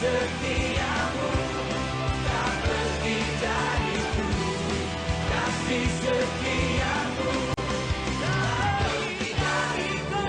Setiamu tak pergi dariku, kasih setiamu tak pergi dariku.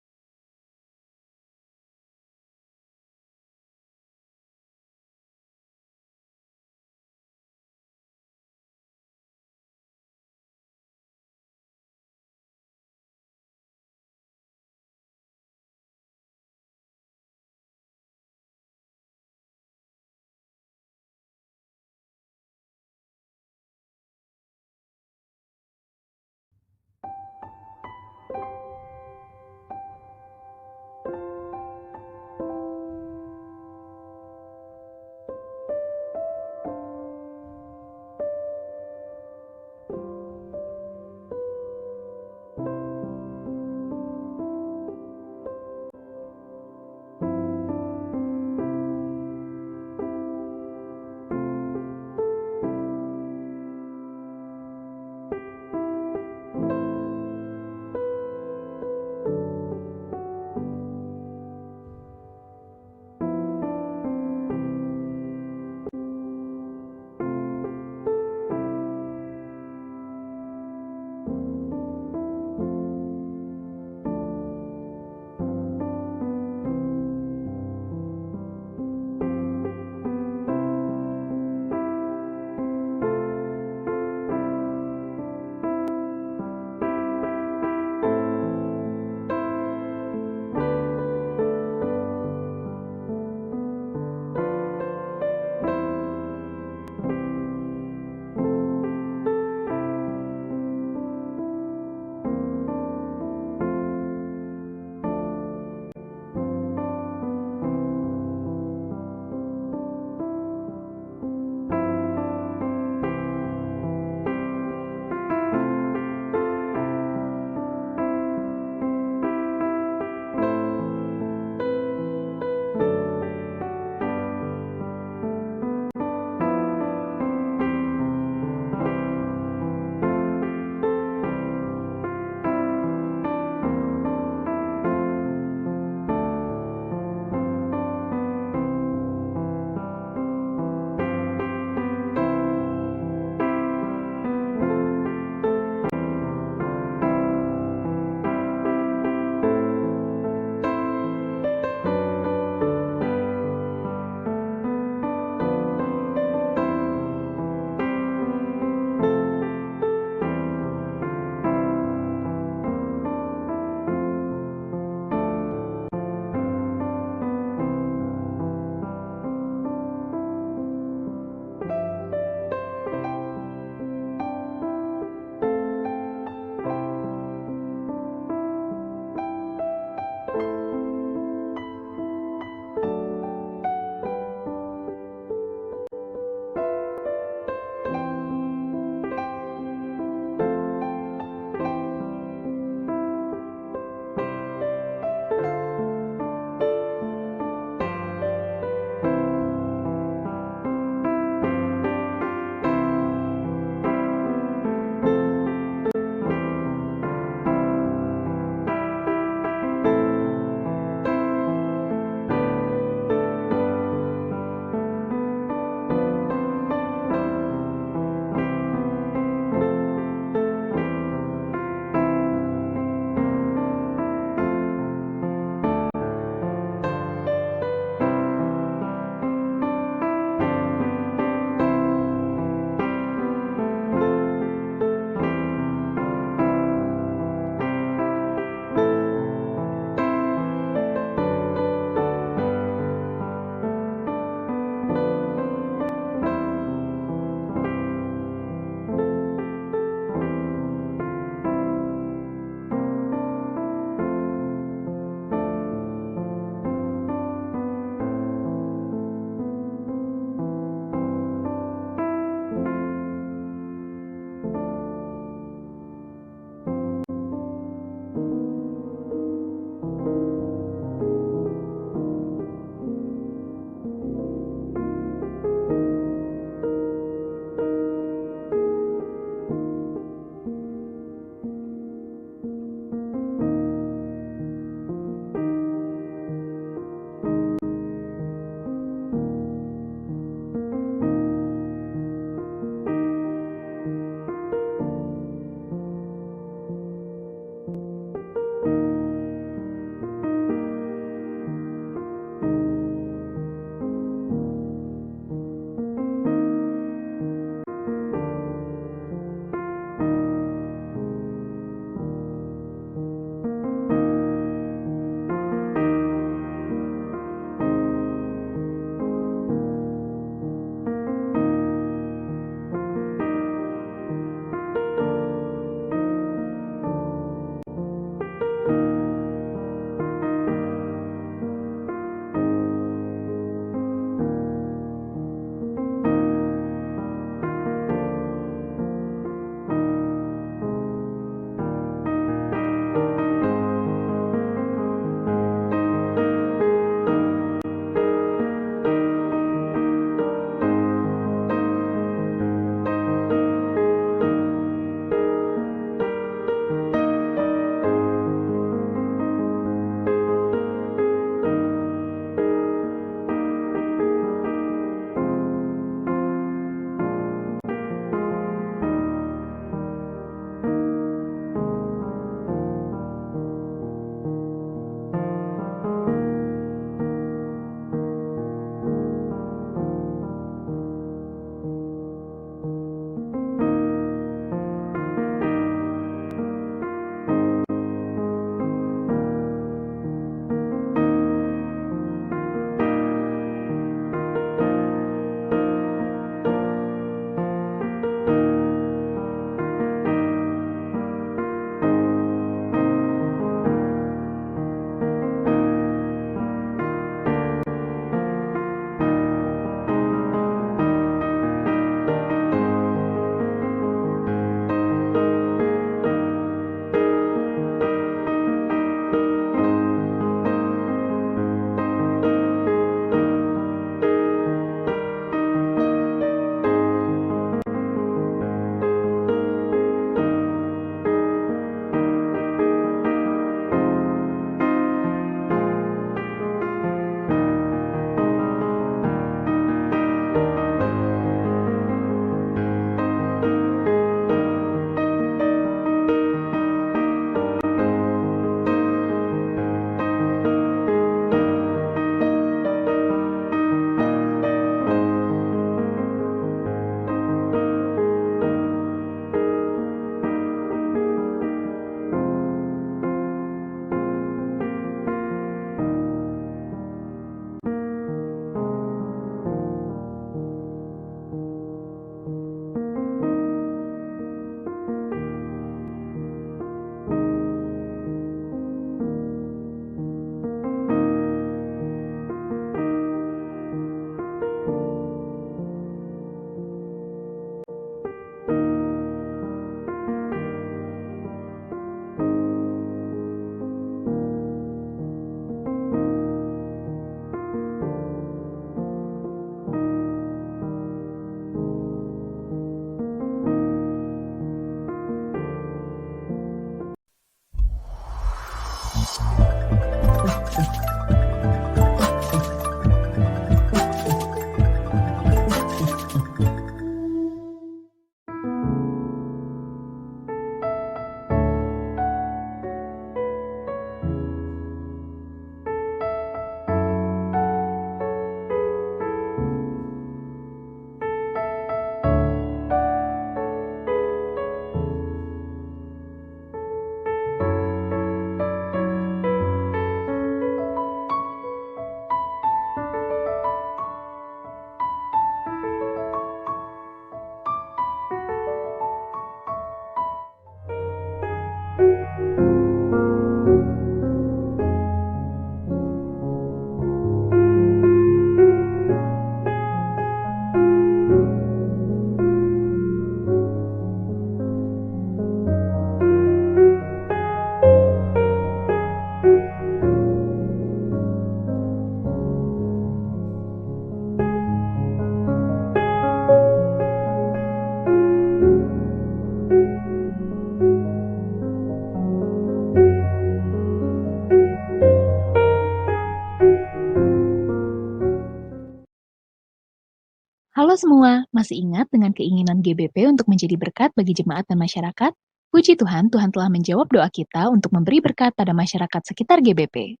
semua, masih ingat dengan keinginan GBP untuk menjadi berkat bagi jemaat dan masyarakat? Puji Tuhan, Tuhan telah menjawab doa kita untuk memberi berkat pada masyarakat sekitar GBP.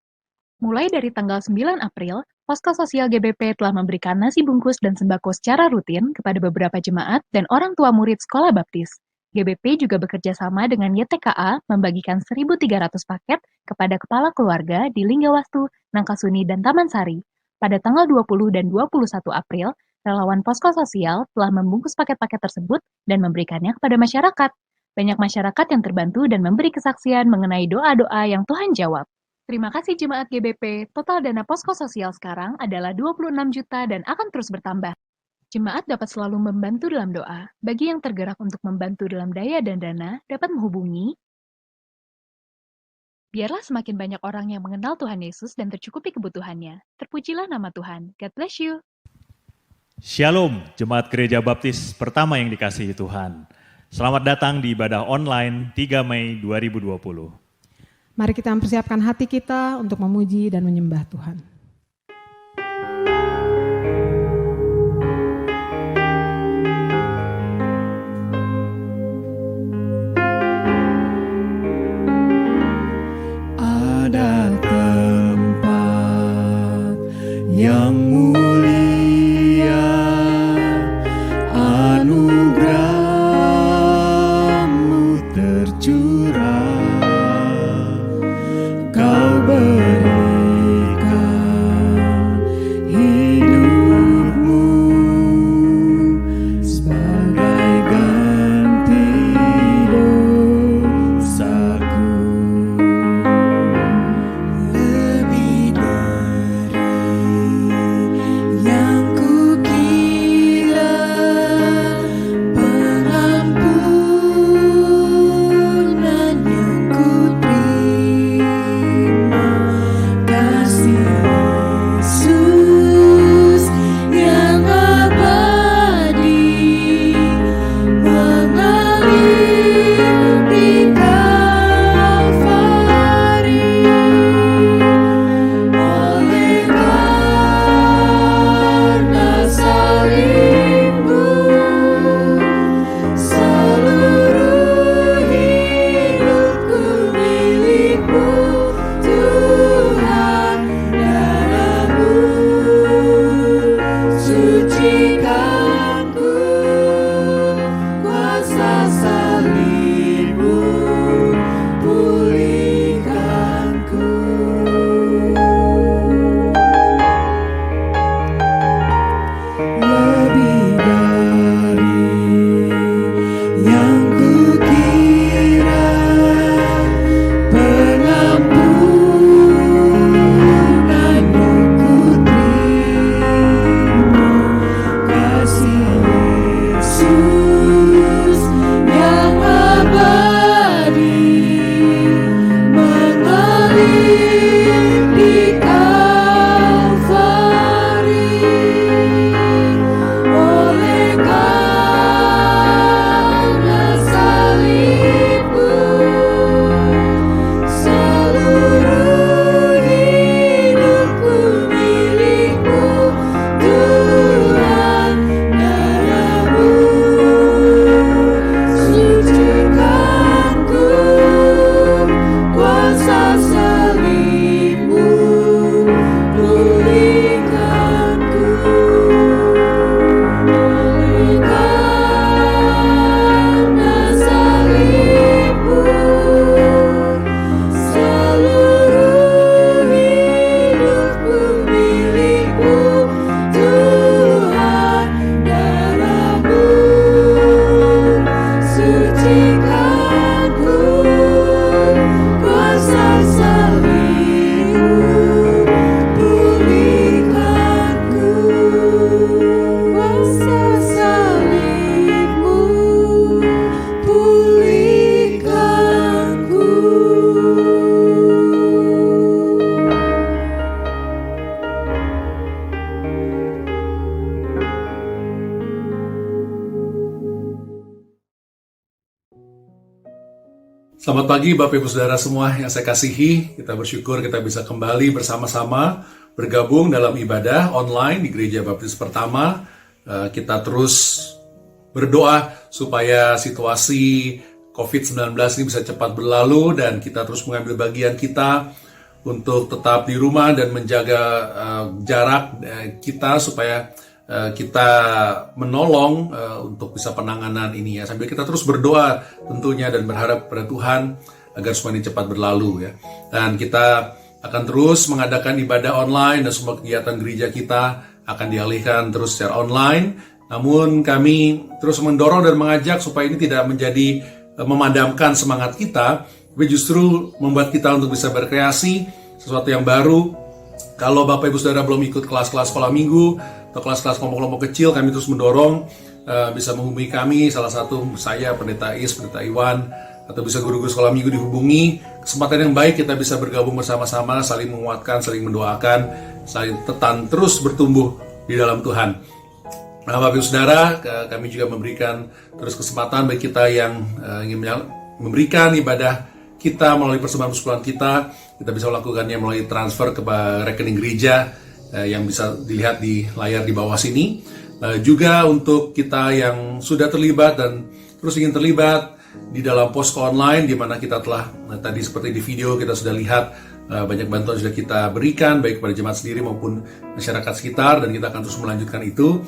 Mulai dari tanggal 9 April, Posko Sosial GBP telah memberikan nasi bungkus dan sembako secara rutin kepada beberapa jemaat dan orang tua murid sekolah baptis. GBP juga bekerja sama dengan YTKA membagikan 1.300 paket kepada kepala keluarga di Linggawastu, Nangkasuni, dan Taman Sari. Pada tanggal 20 dan 21 April, relawan Posko Sosial telah membungkus paket-paket tersebut dan memberikannya kepada masyarakat. Banyak masyarakat yang terbantu dan memberi kesaksian mengenai doa-doa yang Tuhan jawab. Terima kasih Jemaat GBP, total dana Posko Sosial sekarang adalah 26 juta dan akan terus bertambah. Jemaat dapat selalu membantu dalam doa. Bagi yang tergerak untuk membantu dalam daya dan dana, dapat menghubungi. Biarlah semakin banyak orang yang mengenal Tuhan Yesus dan tercukupi kebutuhannya. Terpujilah nama Tuhan. God bless you. Shalom, Jemaat Gereja Baptis pertama yang dikasihi Tuhan. Selamat datang di ibadah online 3 Mei 2020. Mari kita mempersiapkan hati kita untuk memuji dan menyembah Tuhan. Ada tempat yang mulia, anugerah-Mu tercurah, Kau berikan hidup-Mu sebagai ganti dosaku. Lebih dari yang kukira, pengampunan yang kuterima, kasih Yesus yang abadi mengalir di Kalvari. Oleh karena salib-Mu, seluruh hidupku milik-Mu, Tuhan. Darah-Mu sucikanku, kuasa salib-Mu pulihkanku. Lebih dari yang kukira, pengampunan yang kuterima, kasih Yesus yang abadi mengalir di Kalvari. Oleh karena salib-Mu, seluruh hidupku milik-Mu, Tuhan. Darah-Mu sucikanku, kuasa salib-Mu pulihkanku. Oleh karena salib-Mu, seluruh hidupku milik-Mu, Tuhan. Darah-Mu sucikanku, kuasa salib-Mu pulihkanku. Kuasa salib-Mu pulihkanku. Selamat pagi Bapak Ibu Saudara semua yang saya kasihi. Kita bersyukur kita bisa kembali bersama-sama bergabung dalam ibadah online di Gereja Baptis Pertama kita terus berdoa supaya situasi COVID-19 ini bisa cepat berlalu dan kita terus mengambil bagian kita untuk tetap di rumah dan menjaga jarak kita supaya kita menolong untuk bisa penanganan ini ya. Sambil kita terus berdoa tentunya dan berharap pada Tuhan agar semua ini cepat berlalu ya. Dan kita akan terus mengadakan ibadah online dan semua kegiatan gereja kita akan dialihkan terus secara online. Namun kami terus mendorong dan mengajak supaya ini tidak menjadi memadamkan semangat kita, tapi justru membuat kita untuk bisa berkreasi sesuatu yang baru. Kalau Bapak Ibu Saudara belum ikut kelas-kelas sekolah minggu atau kelas-kelas kelompok-kelompok kecil, kami terus mendorong bisa menghubungi kami, salah satu saya, Pendeta Is, Pendeta Iwan, atau bisa guru-guru sekolah minggu dihubungi. Kesempatan yang baik kita bisa bergabung bersama-sama, saling menguatkan, saling mendoakan, saling terus bertumbuh di dalam Tuhan. Nah, Bapak Ibu Saudara, kami juga memberikan terus kesempatan bagi kita yang ingin memberikan ibadah kita melalui persembahan persekutuan kita bisa melakukannya melalui transfer ke rekening gereja yang bisa dilihat di layar di bawah sini. Juga untuk kita yang sudah terlibat dan terus ingin terlibat di dalam posko online, di mana kita telah tadi seperti di video kita sudah lihat banyak bantuan sudah kita berikan baik kepada jemaat sendiri maupun masyarakat sekitar, dan kita akan terus melanjutkan itu.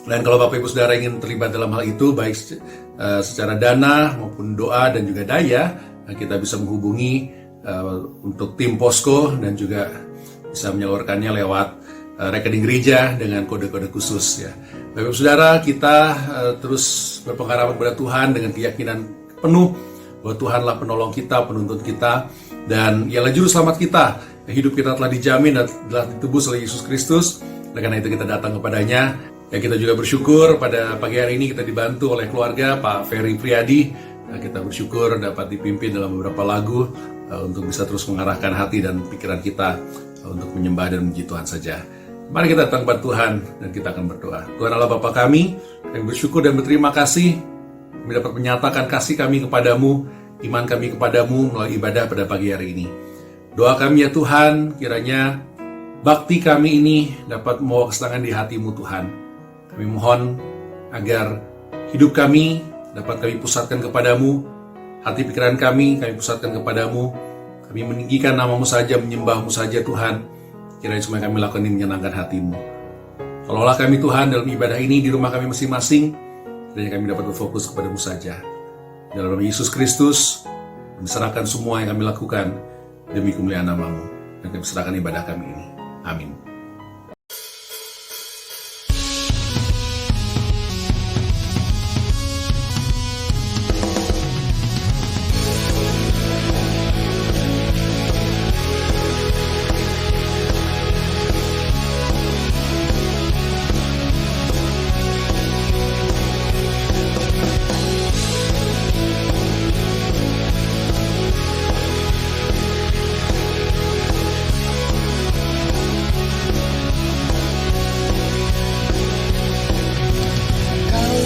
Dan kalau Bapak Ibu Saudara ingin terlibat dalam hal itu, baik secara dana maupun doa dan juga daya, kita bisa menghubungi untuk tim posko dan juga bisa menyalurkannya lewat rekening gereja dengan kode-kode khusus ya. Bapak Ibu Saudara, kita terus berpengharapan kepada Tuhan dengan keyakinan penuh bahwa Tuhanlah penolong kita, penuntun kita, dan Ialah juru selamat kita. Hidup kita telah dijamin dan telah ditebus oleh Yesus Kristus. Oleh karena itu kita datang kepadanya. Ya, kita juga bersyukur pada pagi hari ini kita dibantu oleh keluarga Pak Ferry Priadi. Kita bersyukur dapat dipimpin dalam beberapa lagu untuk bisa terus mengarahkan hati dan pikiran kita untuk menyembah dan memuji Tuhan saja. Mari kita datang kepada Tuhan dan kita akan berdoa. Tuhan Allah Bapa kami bersyukur dan berterima kasih. Kami dapat menyatakan kasih kami kepadamu, iman kami kepadamu melalui ibadah pada pagi hari ini. Doa kami ya Tuhan, kiranya bakti kami ini dapat membawa kesenangan di hati-Mu Tuhan. Kami mohon agar hidup kami dapat kami pusatkan kepadamu, hati pikiran kami pusatkan kepadamu. Kami meninggikan nama-Mu saja, menyembah-Mu saja Tuhan. Kiranya semua yang kami lakukan ini menyenangkan hati-Mu. Tolonglah kami Tuhan dalam ibadah ini di rumah kami masing-masing. Kiranya kami dapat berfokus kepadamu saja. Dalam nama Yesus Kristus, kami serahkan semua yang kami lakukan demi kemuliaan nama-Mu. Dan kami serahkan ibadah kami ini. Amin.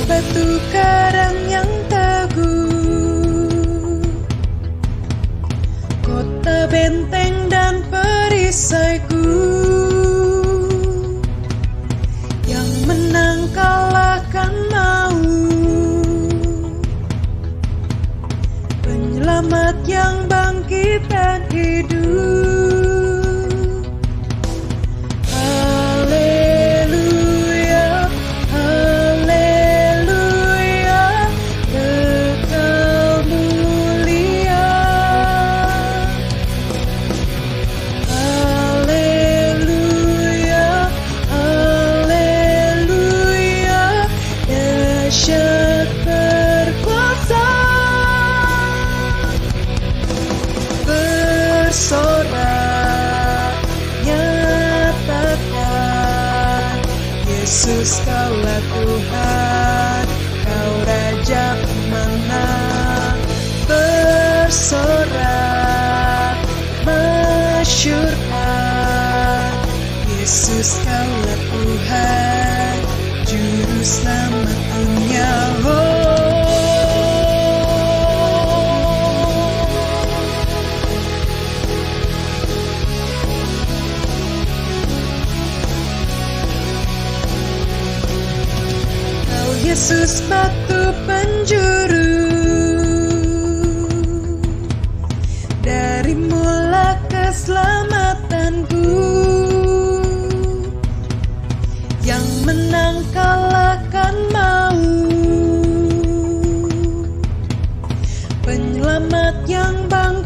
Batu karang yang teguh, kota benteng dan perisaiku, yang menang kalahkan maut, penyelamat yang bangkit dan hidup.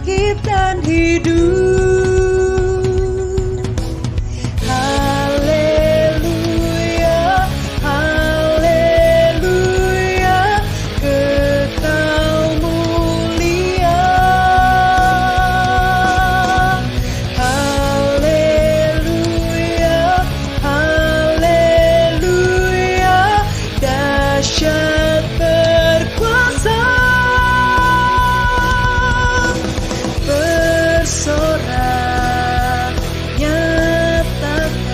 bangkit dan hidup. Haleluya, haleluya, kekal mulia. Haleluya, haleluya, dahsyat berkuasa. Bersorak, nyatakan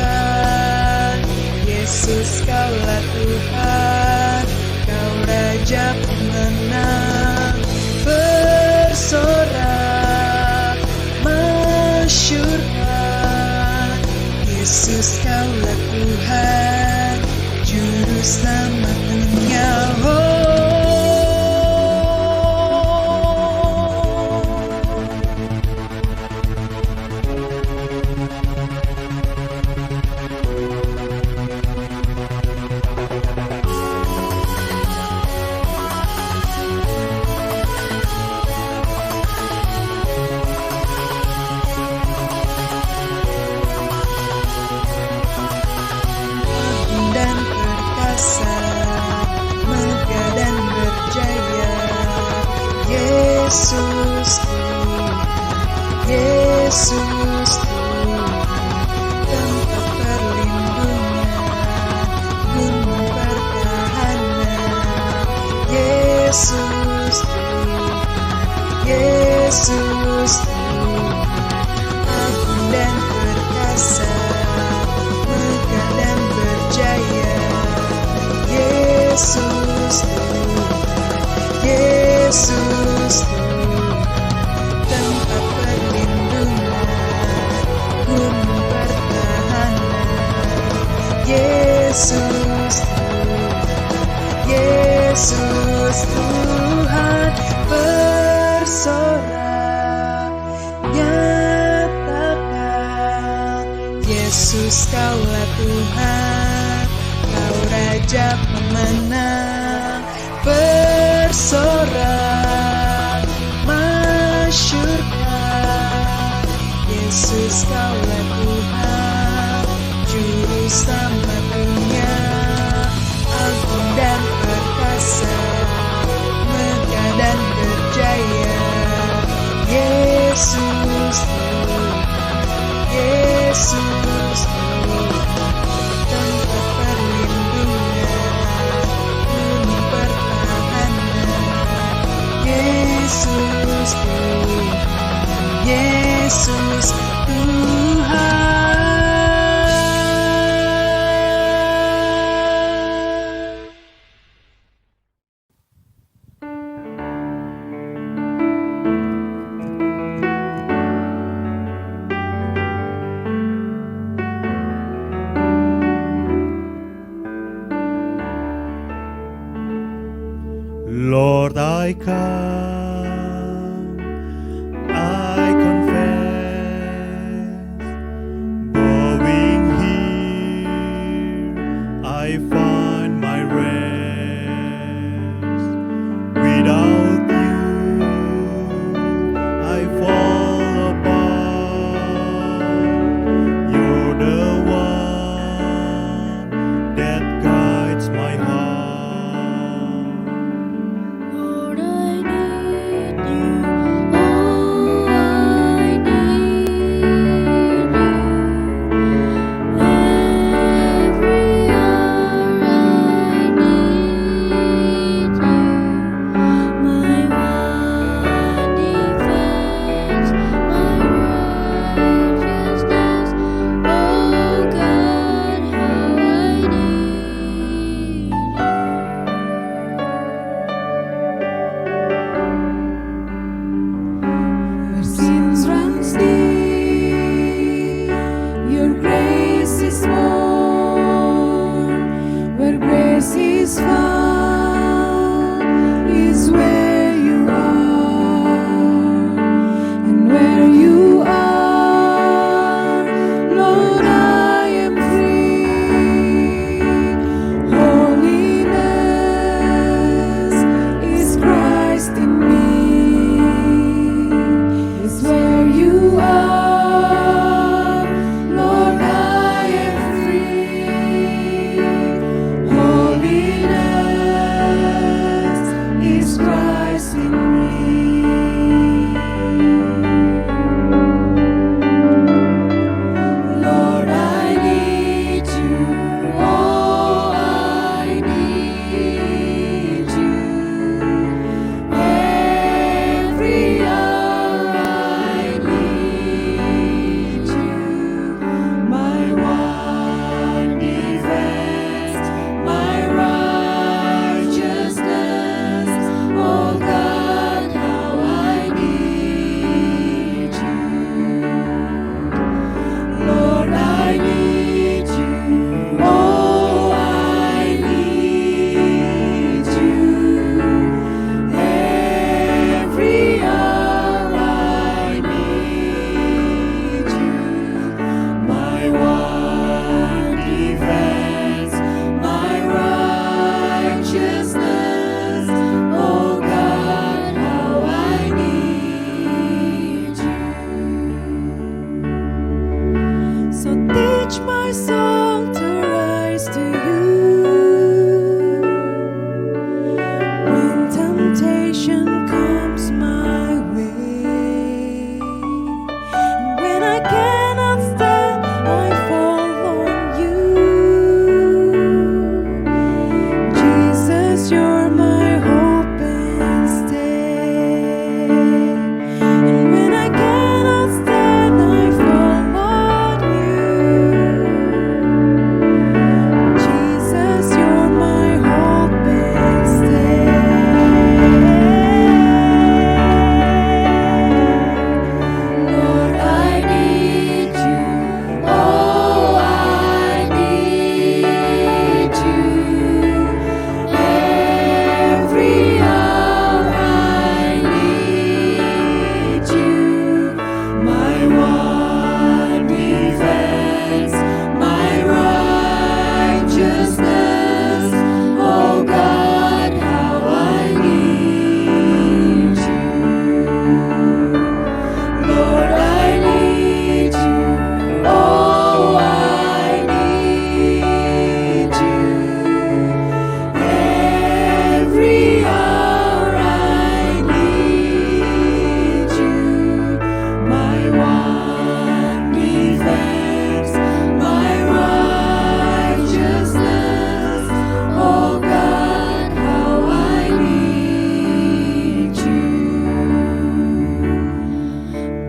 Yesus kaulah Tuhan, kau Raja pemenang. Bersorak, masyurkan Yesus kaulah Tuhan, Juru Selamat dunia. Dan perkasa, megah dan berjaya, Yesus Tuhan, Yesus Tuhan, tempat perlindungan, gunung pertahanan, Yesus Tuhan, Yesus Tuhan, agung dan perkasa, megah dan berjaya, Yesus Tuhan, Yesus Tuhan, tempat perlindungan, gunung pertahanan, Yesus Tuhan, Yesus Tuhan, bersorak, nyatakan Yesus kaulah Tuhan, kau Raja pemenang. Bersorak, masyurkan Yesus kaulah Tuhan, Juru Selamat dunia. Agung dan perkasa, megah dan berjaya, Yesus Tuhan, Yesus Tuhan, tempat perlindungan, gunung pertahanan, Yesus Tuhan, Yesus Tuhan. Lord, I come, I confess, bowing here, I find my rest. Without you, I fall apart. You're the one that guides my heart. Lord, I need rest in me. Lord, I need you. Oh, I need you. Every hour I need you. My one defense, my righteousness. Oh God, how I need you. Lord, I need you. Oh, I need you. Every hour I need you. My one defense, my righteousness. Oh God, how I need you. So teach my soul to rise to you when temptation comes my way. And when I cannot stand, I fall on you. Jesus, you're my hope and stay. And when I cannot stand, I fall on you. Jesus, you're my hope and stay. Lord, I need you. Oh, I need you. Every hour I need you. My one defense, my righteousness. Oh God, how I need you. Lord, I need you. Oh, I need you. Every hour I need you. My one defense, my righteousness. Oh God, how I need you.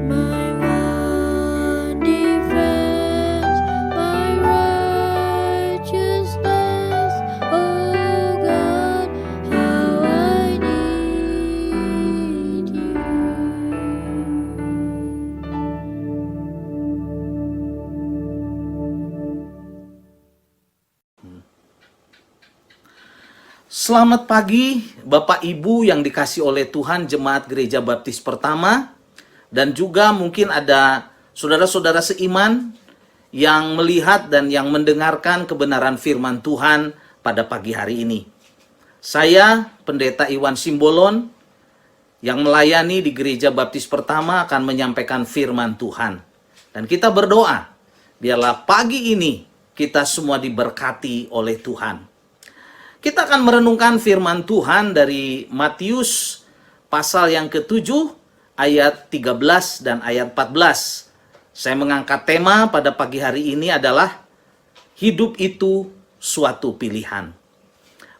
My one defense, my righteousness. Oh God, how I need you. Selamat pagi Bapak Ibu yang dikasih oleh Tuhan Jemaat Gereja Baptis Pertama, dan juga mungkin ada saudara-saudara seiman yang melihat dan yang mendengarkan kebenaran firman Tuhan pada pagi hari ini. Saya Pendeta Iwan Simbolon yang melayani di Gereja Baptis Pertama akan menyampaikan firman Tuhan. Dan kita berdoa, biarlah pagi ini kita semua diberkati oleh Tuhan. Kita akan merenungkan firman Tuhan dari Matius pasal yang ke-7 ayat 13 dan ayat 14. Saya mengangkat tema pada pagi hari ini adalah hidup itu suatu pilihan.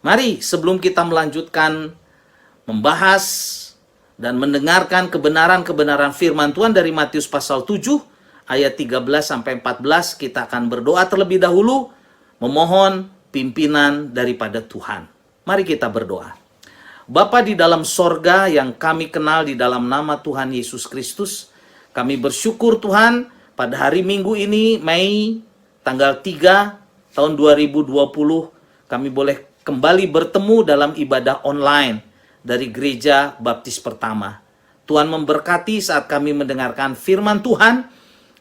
Mari sebelum kita melanjutkan membahas dan mendengarkan kebenaran-kebenaran firman Tuhan dari Matius pasal 7 ayat 13 sampai 14, kita akan berdoa terlebih dahulu memohon pimpinan daripada Tuhan. Mari kita berdoa. Bapa di dalam sorga yang kami kenal di dalam nama Tuhan Yesus Kristus, kami bersyukur Tuhan pada hari Minggu ini, Mei tanggal 3 tahun 2020, kami boleh kembali bertemu dalam ibadah online dari Gereja Baptis Pertama. Tuhan memberkati saat kami mendengarkan firman Tuhan,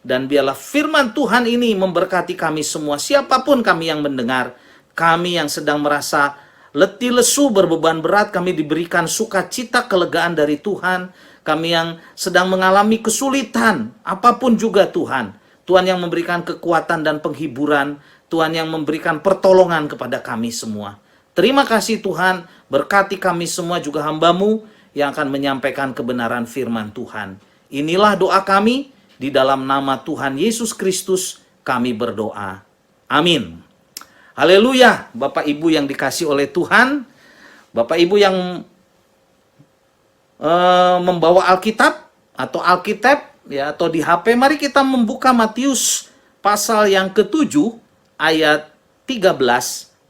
dan biarlah firman Tuhan ini memberkati kami semua, siapapun kami yang mendengar. Kami yang sedang merasa letih lesu berbeban berat, kami diberikan sukacita kelegaan dari Tuhan. Kami yang sedang mengalami kesulitan, apapun juga Tuhan. Tuhan yang memberikan kekuatan dan penghiburan. Tuhan yang memberikan pertolongan kepada kami semua. Terima kasih Tuhan, berkati kami semua juga hamba-Mu yang akan menyampaikan kebenaran firman Tuhan. Inilah doa kami, di dalam nama Tuhan Yesus Kristus kami berdoa. Amin. Haleluya, Bapak Ibu yang dikasih oleh Tuhan, Bapak Ibu yang membawa Alkitab atau Alkitab ya, atau di HP, mari kita membuka Matius pasal yang ke-7 ayat 13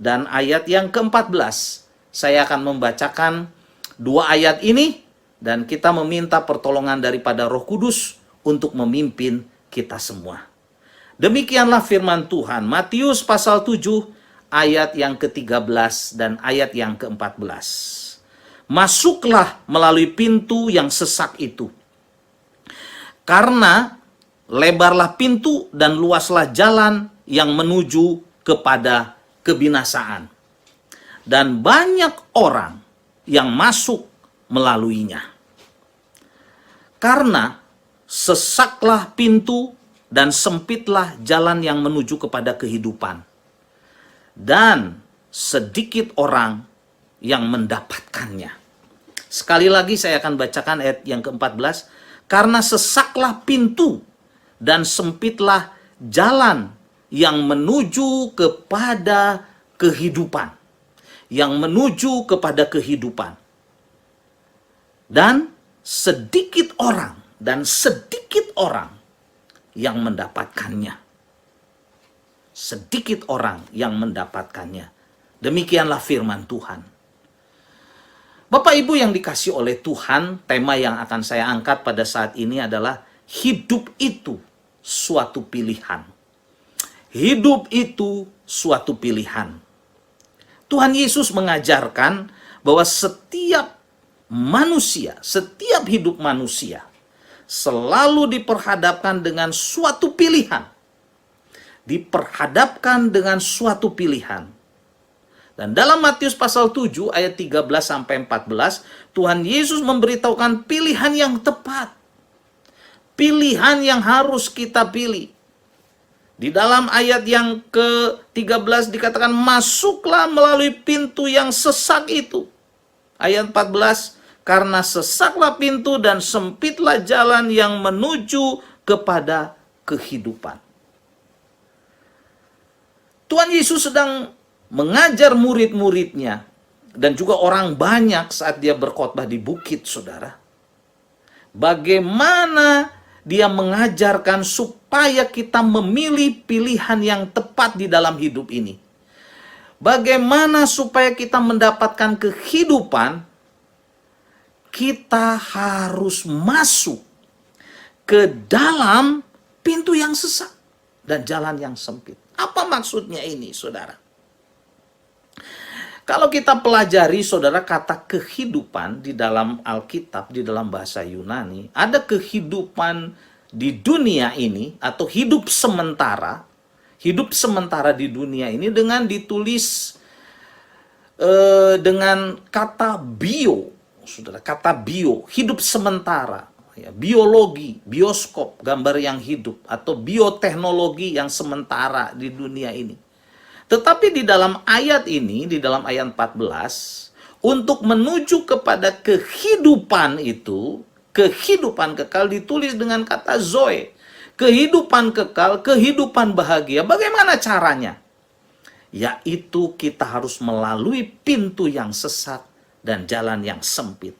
dan ayat yang ke-14. Saya akan membacakan dua ayat ini dan kita meminta pertolongan daripada Roh Kudus untuk memimpin kita semua. Demikianlah firman Tuhan, Matius pasal 7 ayat yang ke-13 dan ayat yang ke-14. Masuklah melalui pintu yang sesak itu. Karena lebarlah pintu dan luaslah jalan yang menuju kepada kebinasaan. Dan banyak orang yang masuk melaluinya. Karena sesaklah pintu dan sempitlah jalan yang menuju kepada kehidupan. Dan sedikit orang yang mendapatkannya. Sekali lagi saya akan bacakan ayat yang ke-14. Karena sesaklah pintu dan sempitlah jalan yang menuju kepada kehidupan. Yang menuju kepada kehidupan. Dan sedikit orang yang mendapatkannya. Sedikit orang yang mendapatkannya. Demikianlah firman Tuhan. Bapak Ibu yang dikasih oleh Tuhan, tema yang akan saya angkat pada saat ini adalah hidup itu suatu pilihan. Hidup itu suatu pilihan. Tuhan Yesus mengajarkan bahwa setiap manusia, setiap hidup manusia selalu diperhadapkan dengan suatu pilihan. Diperhadapkan dengan suatu pilihan. Dan dalam Matius pasal 7 ayat 13 sampai 14, Tuhan Yesus memberitahukan pilihan yang tepat. Pilihan yang harus kita pilih. Di dalam ayat yang ke-13 dikatakan, masuklah melalui pintu yang sesak itu. Ayat 14, karena sesaklah pintu dan sempitlah jalan yang menuju kepada kehidupan. Tuhan Yesus sedang mengajar murid-muridnya dan juga orang banyak saat dia berkhotbah di bukit, saudara. Bagaimana dia mengajarkan supaya kita memilih pilihan yang tepat di dalam hidup ini. Bagaimana supaya kita mendapatkan kehidupan, kita harus masuk ke dalam pintu yang sesak dan jalan yang sempit. Apa maksudnya ini, saudara? Kalau kita pelajari, saudara, kata kehidupan di dalam Alkitab, di dalam bahasa Yunani, ada kehidupan di dunia ini atau hidup sementara di dunia ini dengan ditulis dengan kata bio, saudara, kata bio, hidup sementara, ya, biologi, bioskop, gambar yang hidup, atau bioteknologi yang sementara di dunia ini. Tetapi di dalam ayat ini, di dalam ayat 14, untuk menuju kepada kehidupan itu, kehidupan kekal ditulis dengan kata zoe. Kehidupan kekal, kehidupan bahagia. Bagaimana caranya? Yaitu kita harus melalui pintu yang sesak dan jalan yang sempit.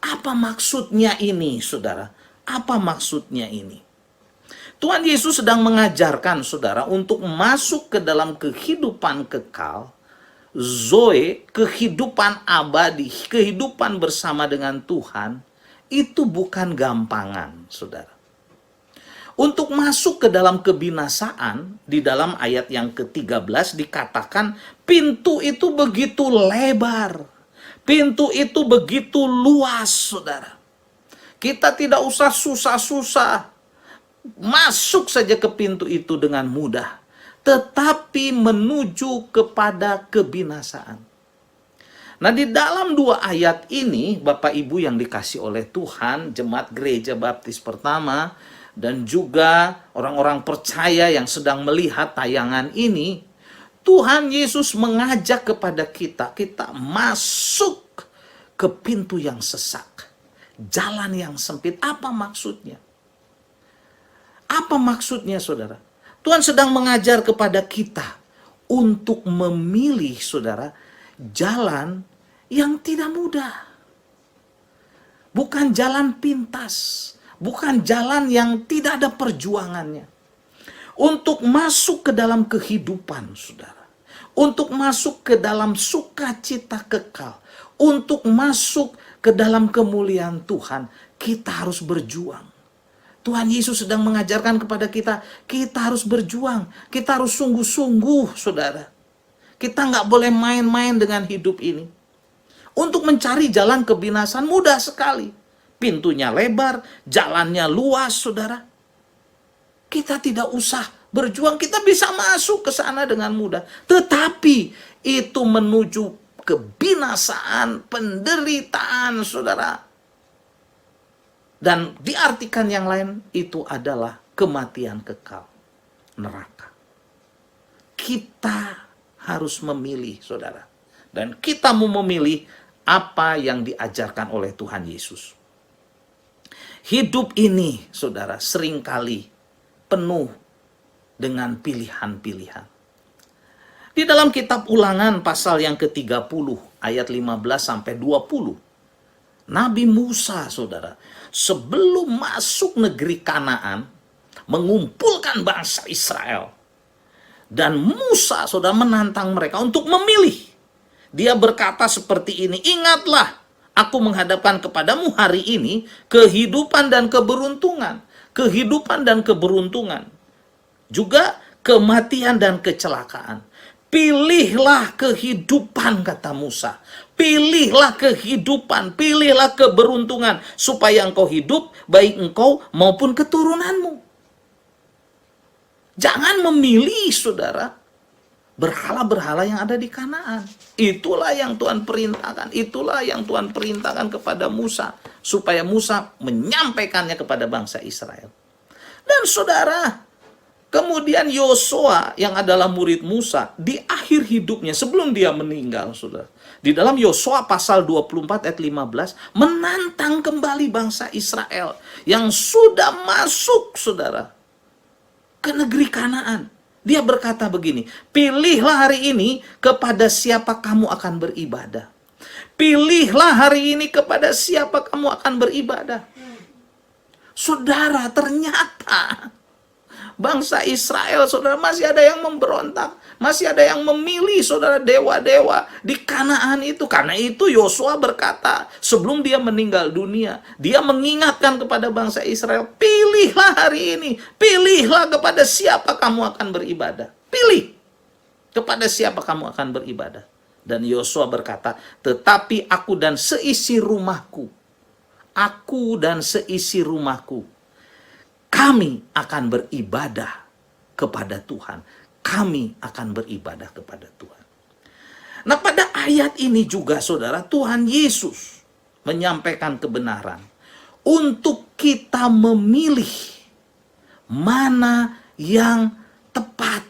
Apa maksudnya ini, saudara? Apa maksudnya ini? Tuhan Yesus sedang mengajarkan, saudara, untuk masuk ke dalam kehidupan kekal, zoe, kehidupan abadi, kehidupan bersama dengan Tuhan, itu bukan gampangan, saudara. Untuk masuk ke dalam kebinasaan, di dalam ayat yang ke-13 dikatakan, pintu itu begitu lebar, pintu itu begitu luas, saudara. Kita tidak usah susah-susah, masuk saja ke pintu itu dengan mudah, tetapi menuju kepada kebinasaan. Nah, di dalam dua ayat ini, Bapak Ibu yang dikasih oleh Tuhan, jemaat Gereja Baptis Pertama, dan juga orang-orang percaya yang sedang melihat tayangan ini, Tuhan Yesus mengajak kepada kita, kita masuk ke pintu yang sesak, jalan yang sempit. Apa maksudnya? Apa maksudnya, saudara? Tuhan sedang mengajar kepada kita untuk memilih, saudara, jalan yang tidak mudah. Bukan jalan pintas, bukan jalan yang tidak ada perjuangannya. Untuk masuk ke dalam kehidupan, saudara. Untuk masuk ke dalam sukacita kekal. Untuk masuk ke dalam kemuliaan Tuhan, kita harus berjuang. Tuhan Yesus sedang mengajarkan kepada kita, kita harus berjuang. Kita harus sungguh-sungguh, saudara. Kita nggak boleh main-main dengan hidup ini. Untuk mencari jalan kebinasan mudah sekali. Pintunya lebar, jalannya luas, saudara. Kita tidak usah berjuang, kita bisa masuk ke sana dengan mudah. Tetapi itu menuju kebinasaan, penderitaan, saudara. Dan diartikan yang lain, itu adalah kematian kekal, neraka. Kita harus memilih, saudara. Dan kita mau memilih apa yang diajarkan oleh Tuhan Yesus. Hidup ini, saudara, seringkali penuh dengan pilihan-pilihan. Di dalam kitab Ulangan pasal yang ke-30 ayat 15 sampai 20. Nabi Musa, saudara, sebelum masuk negeri Kanaan, mengumpulkan bangsa Israel. Dan Musa, saudara, menantang mereka untuk memilih. Dia berkata seperti ini, ingatlah, aku menghadapkan kepadamu hari ini kehidupan dan keberuntungan. Kehidupan dan keberuntungan. Juga kematian dan kecelakaan. Pilihlah kehidupan, kata Musa. Pilihlah kehidupan, pilihlah keberuntungan. Supaya engkau hidup, baik engkau maupun keturunanmu. Jangan memilih, saudara, berhala-berhala yang ada di Kanaan. Itulah yang Tuhan perintahkan. Itulah yang Tuhan perintahkan kepada Musa. Supaya Musa menyampaikannya kepada bangsa Israel. Dan saudara, kemudian Yosua yang adalah murid Musa, di akhir hidupnya sebelum dia meninggal, saudara. Di dalam Yosua pasal 24 ayat 15, menantang kembali bangsa Israel yang sudah masuk, saudara, ke negeri Kanaan. Dia berkata begini, pilihlah hari ini kepada siapa kamu akan beribadah. Pilihlah hari ini kepada siapa kamu akan beribadah. Saudara, ternyata bangsa Israel, saudara, masih ada yang memberontak. Masih ada yang memilih, saudara, dewa-dewa di Kanaan itu. Karena itu Yosua berkata, sebelum dia meninggal dunia, dia mengingatkan kepada bangsa Israel, pilihlah hari ini. Pilihlah kepada siapa kamu akan beribadah. Pilih kepada siapa kamu akan beribadah. Dan Yosua berkata, tetapi aku dan seisi rumahku, kami akan beribadah kepada Tuhan. Kami akan beribadah kepada Tuhan. Nah, pada ayat ini juga, saudara, Tuhan Yesus menyampaikan kebenaran untuk kita memilih mana yang tepat,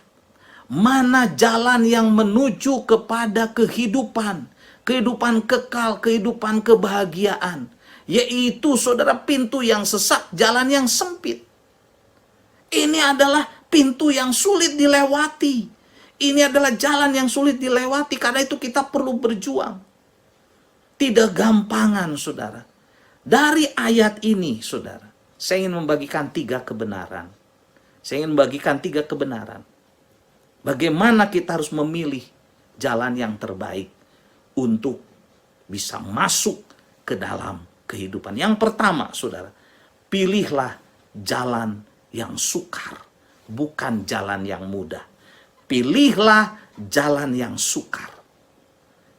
mana jalan yang menuju kepada kehidupan, kehidupan kekal, kehidupan kebahagiaan, yaitu, saudara, pintu yang sesak, jalan yang sempit. Ini adalah pintu yang sulit dilewati. Ini adalah jalan yang sulit dilewati. Karena itu kita perlu berjuang. Tidak gampangan, saudara. Dari ayat ini, saudara, saya ingin membagikan 3 kebenaran. Saya ingin membagikan 3 kebenaran. Bagaimana kita harus memilih jalan yang terbaik untuk bisa masuk ke dalam kehidupan. Yang pertama, saudara, pilihlah jalan yang sukar, bukan jalan yang mudah. Pilihlah jalan yang sukar,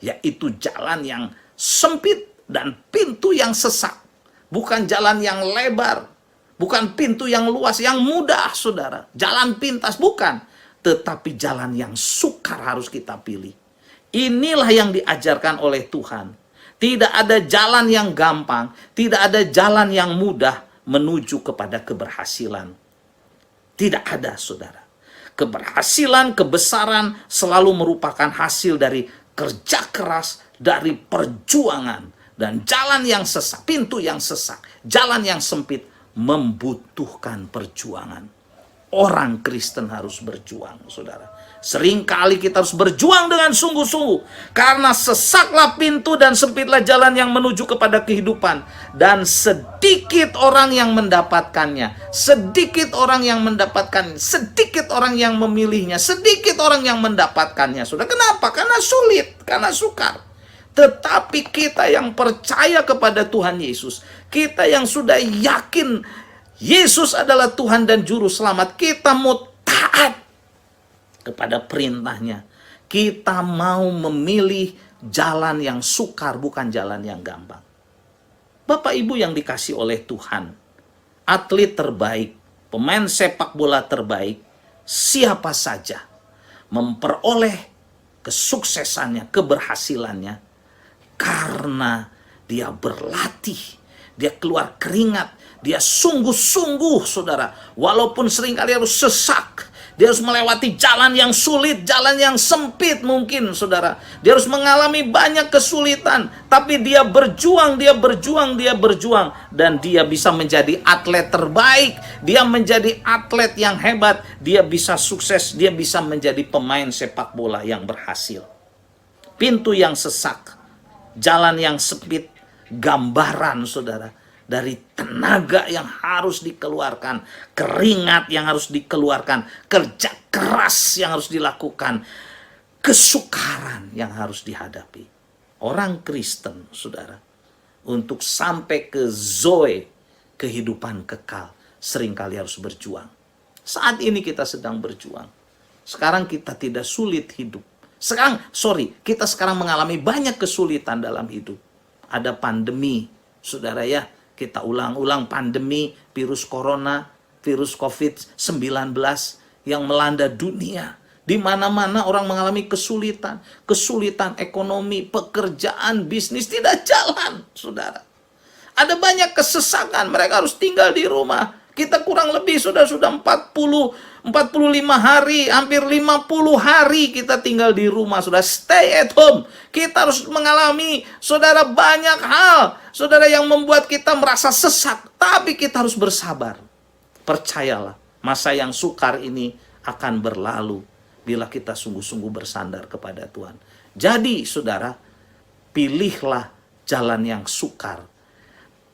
yaitu jalan yang sempit dan pintu yang sesak. Bukan jalan yang lebar, bukan pintu yang luas, yang mudah, saudara. Jalan pintas, bukan. Tetapi jalan yang sukar harus kita pilih. Inilah yang diajarkan oleh Tuhan. Tidak ada jalan yang gampang, tidak ada jalan yang mudah menuju kepada keberhasilan. Tidak ada, saudara. Keberhasilan, kebesaran selalu merupakan hasil dari kerja keras, dari perjuangan. Dan jalan yang sesak, pintu yang sesak, jalan yang sempit membutuhkan perjuangan. Orang Kristen harus berjuang, saudara. Seringkali kita harus berjuang dengan sungguh-sungguh. Karena sesaklah pintu dan sempitlah jalan yang menuju kepada kehidupan. Dan sedikit orang yang mendapatkannya. Sedikit orang yang mendapatkannya. Sedikit orang yang memilihnya. Sedikit orang yang mendapatkannya. Saudara, kenapa? Karena sulit, karena sukar. Tetapi kita yang percaya kepada Tuhan Yesus, kita yang sudah yakin Yesus adalah Tuhan dan Juru Selamat, kita mau taat kepada perintahnya. Kita mau memilih jalan yang sukar, bukan jalan yang gampang. Bapak Ibu yang dikasih oleh Tuhan, atlet terbaik, pemain sepak bola terbaik, siapa saja memperoleh kesuksesannya, keberhasilannya, karena dia berlatih, dia keluar keringat, dia sungguh-sungguh, saudara. Walaupun seringkali harus sesak, dia harus melewati jalan yang sulit, jalan yang sempit mungkin, saudara. Dia harus mengalami banyak kesulitan, tapi dia berjuang, dia berjuang, dia berjuang. Dan dia bisa menjadi atlet terbaik, dia menjadi atlet yang hebat, dia bisa sukses, dia bisa menjadi pemain sepak bola yang berhasil. Pintu yang sesak, jalan yang sempit, gambaran, saudara, dari tenaga yang harus dikeluarkan, keringat yang harus dikeluarkan, kerja keras yang harus dilakukan, kesukaran yang harus dihadapi. Orang Kristen, saudara, untuk sampai ke Zoe, kehidupan kekal, seringkali harus berjuang. Saat ini kita sedang berjuang. Sekarang kita tidak sulit hidup. Kita sekarang mengalami banyak kesulitan dalam hidup. Ada pandemi, saudara ya. Kita ulang-ulang pandemi, virus corona, virus COVID-19 yang melanda dunia. Di mana-mana orang mengalami kesulitan. Kesulitan ekonomi, pekerjaan, bisnis tidak jalan, saudara. Ada banyak kesesakan, mereka harus tinggal di rumah. Kita kurang lebih sudah 45 hari, hampir 50 hari kita tinggal di rumah, sudah stay at home. Kita harus mengalami, saudara, banyak hal, saudara, yang membuat kita merasa sesak. Tapi kita harus bersabar. Percayalah, masa yang sukar ini akan berlalu bila kita sungguh-sungguh bersandar kepada Tuhan. Jadi, saudara, pilihlah jalan yang sukar,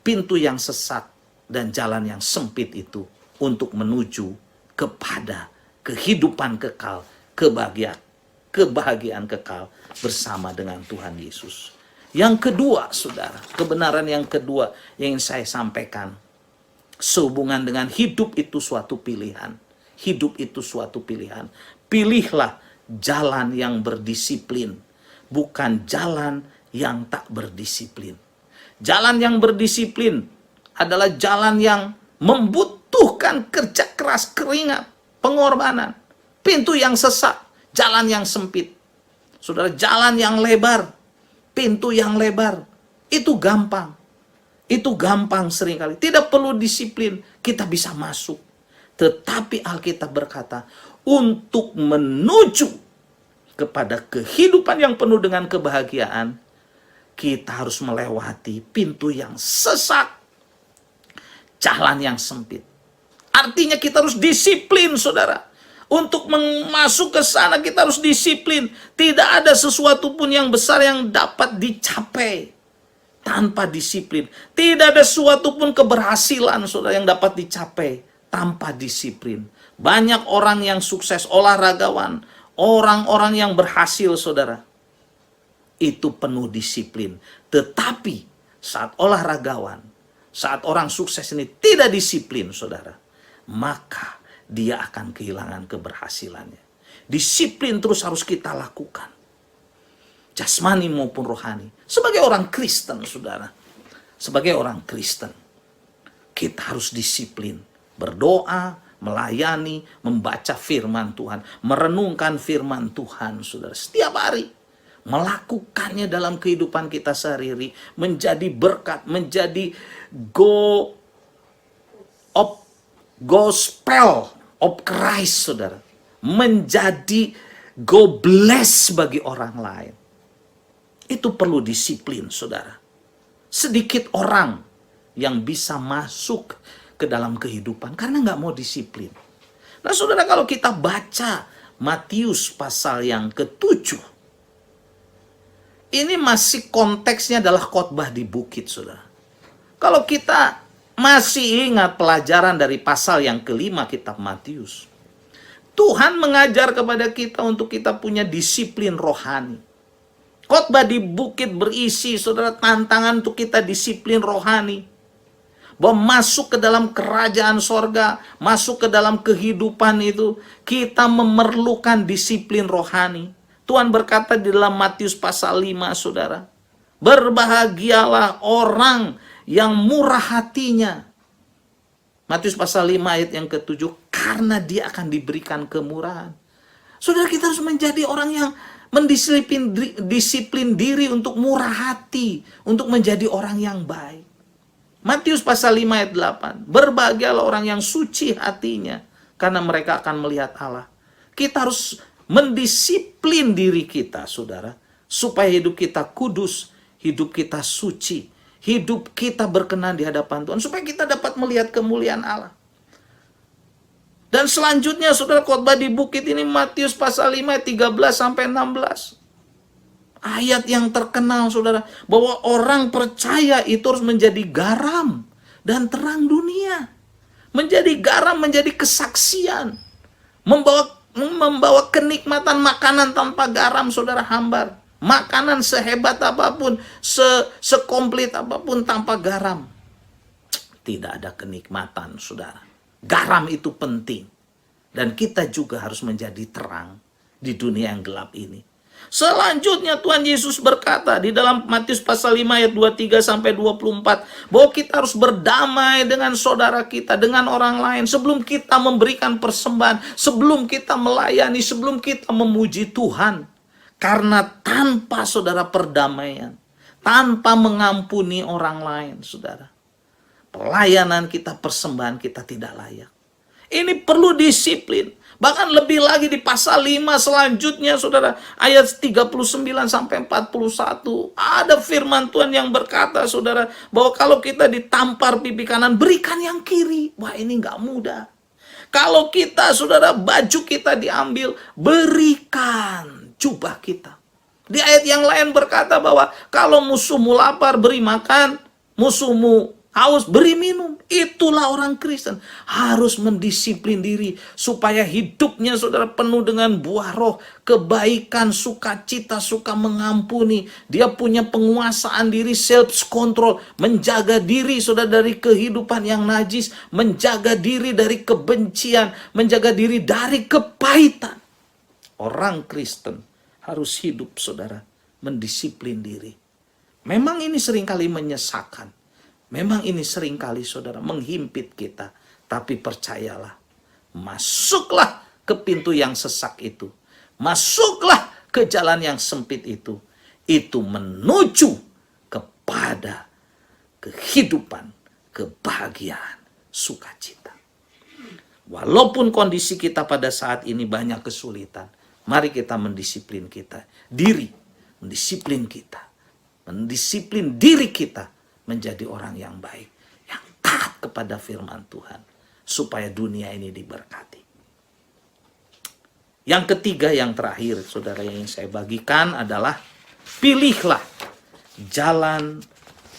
pintu yang sesak, dan jalan yang sempit itu untuk menuju kepada kehidupan kekal, kebahagiaan kekal bersama dengan Tuhan Yesus. Yang kedua, saudara, kebenaran yang kedua yang ingin saya sampaikan, sehubungan dengan hidup itu suatu pilihan. Hidup itu suatu pilihan. Pilihlah jalan yang berdisiplin, bukan jalan yang tak berdisiplin. Jalan yang berdisiplin adalah jalan yang membutuhkan kerja keras, keringat, pengorbanan. Pintu yang sesak, jalan yang sempit. Saudara, jalan yang lebar, pintu yang lebar, itu gampang. Itu gampang seringkali. Tidak perlu disiplin, kita bisa masuk. Tetapi Alkitab berkata, untuk menuju kepada kehidupan yang penuh dengan kebahagiaan, kita harus melewati pintu yang sesak, jalan yang sempit. Artinya kita harus disiplin, saudara. Untuk masuk ke sana kita harus disiplin. Tidak ada sesuatu pun yang besar yang dapat dicapai tanpa disiplin. Tidak ada sesuatu pun keberhasilan, saudara, yang dapat dicapai tanpa disiplin. Banyak orang yang sukses, olahragawan, orang-orang yang berhasil, saudara, itu penuh disiplin. Tetapi saat olahragawan, saat orang sukses ini tidak disiplin, saudara, maka dia akan kehilangan keberhasilannya. Disiplin terus harus kita lakukan, jasmani maupun rohani. Sebagai orang Kristen, saudara, sebagai orang Kristen, kita harus disiplin. Berdoa, melayani, membaca firman Tuhan, merenungkan firman Tuhan, saudara, setiap hari. Melakukannya dalam kehidupan kita sehari-hari, menjadi berkat, menjadi gospel of Christ, saudara. Menjadi go bless bagi orang lain. Itu perlu disiplin, saudara. Sedikit orang yang bisa masuk ke dalam kehidupan karena nggak mau disiplin. Nah saudara, kalau kita baca Matius pasal yang ke-7, ini masih konteksnya adalah khotbah di bukit, saudara. Kalau kita masih ingat pelajaran dari pasal yang ke-5 kitab Matius, Tuhan mengajar kepada kita untuk kita punya disiplin rohani. Khotbah di bukit berisi, saudara, tantangan untuk kita disiplin rohani. Bahwa masuk ke dalam kerajaan sorga, masuk ke dalam kehidupan itu, kita memerlukan disiplin rohani. Tuhan berkata di dalam Matius pasal 5, saudara, berbahagialah orang yang murah hatinya. Matius pasal 5 ayat yang ke-7, karena dia akan diberikan kemurahan. Saudara, kita harus menjadi orang yang mendisiplin diri untuk murah hati, untuk menjadi orang yang baik. Matius pasal 5 ayat 8, berbahagialah orang yang suci hatinya, karena mereka akan melihat Allah. Kita harus mendisiplin diri kita, saudara, supaya hidup kita kudus, hidup kita suci, hidup kita berkenan di hadapan Tuhan, supaya kita dapat melihat kemuliaan Allah. Dan selanjutnya, saudara, khotbah di bukit ini Matius pasal 5 ayat 13 sampai 16. Ayat yang terkenal, saudara, bahwa orang percaya itu harus menjadi garam dan terang dunia. Menjadi garam, menjadi kesaksian. Membawa kenikmatan makanan tanpa garam, saudara, hambar. Makanan sehebat apapun, sekomplit apapun tanpa garam, tidak ada kenikmatan, saudara. Garam itu penting. Dan kita juga harus menjadi terang di dunia yang gelap ini. Selanjutnya Tuhan Yesus berkata di dalam Matius pasal 5 ayat 23 sampai 24 bahwa kita harus berdamai dengan saudara kita, dengan orang lain sebelum kita memberikan persembahan, sebelum kita melayani, sebelum kita memuji Tuhan. Karena tanpa saudara perdamaian, tanpa mengampuni orang lain, saudara, pelayanan kita, persembahan kita tidak layak. Ini perlu disiplin. Bahkan lebih lagi di pasal 5 selanjutnya, saudara, ayat 39 sampai 41. Ada firman Tuhan yang berkata, saudara, bahwa kalau kita ditampar pipi kanan, berikan yang kiri. Wah, ini nggak mudah. Kalau kita, saudara, baju kita diambil, berikan jubah kita. Di ayat yang lain berkata bahwa kalau musuhmu lapar, beri makan. Musuhmu haus, beri minum. Itulah orang Kristen. Harus mendisiplin diri supaya hidupnya, saudara, penuh dengan buah roh, kebaikan, sukacita, suka mengampuni. Dia punya penguasaan diri, self control, menjaga diri, saudara, dari kehidupan yang najis, menjaga diri dari kebencian, menjaga diri dari kepahitan. Orang Kristen harus hidup, saudara, mendisiplin diri. Memang ini seringkali menyesakan. Memang ini seringkali, saudara, menghimpit kita. Tapi percayalah, masuklah ke pintu yang sesak itu. Masuklah ke jalan yang sempit itu. Itu menuju kepada kehidupan, kebahagiaan, sukacita. Walaupun kondisi kita pada saat ini banyak kesulitan, mari kita mendisiplin kita. Diri, mendisiplin kita. Mendisiplin diri kita menjadi orang yang baik, yang taat kepada firman Tuhan, supaya dunia ini diberkati. Yang ketiga, yang terakhir, saudara, yang ingin saya bagikan adalah pilihlah jalan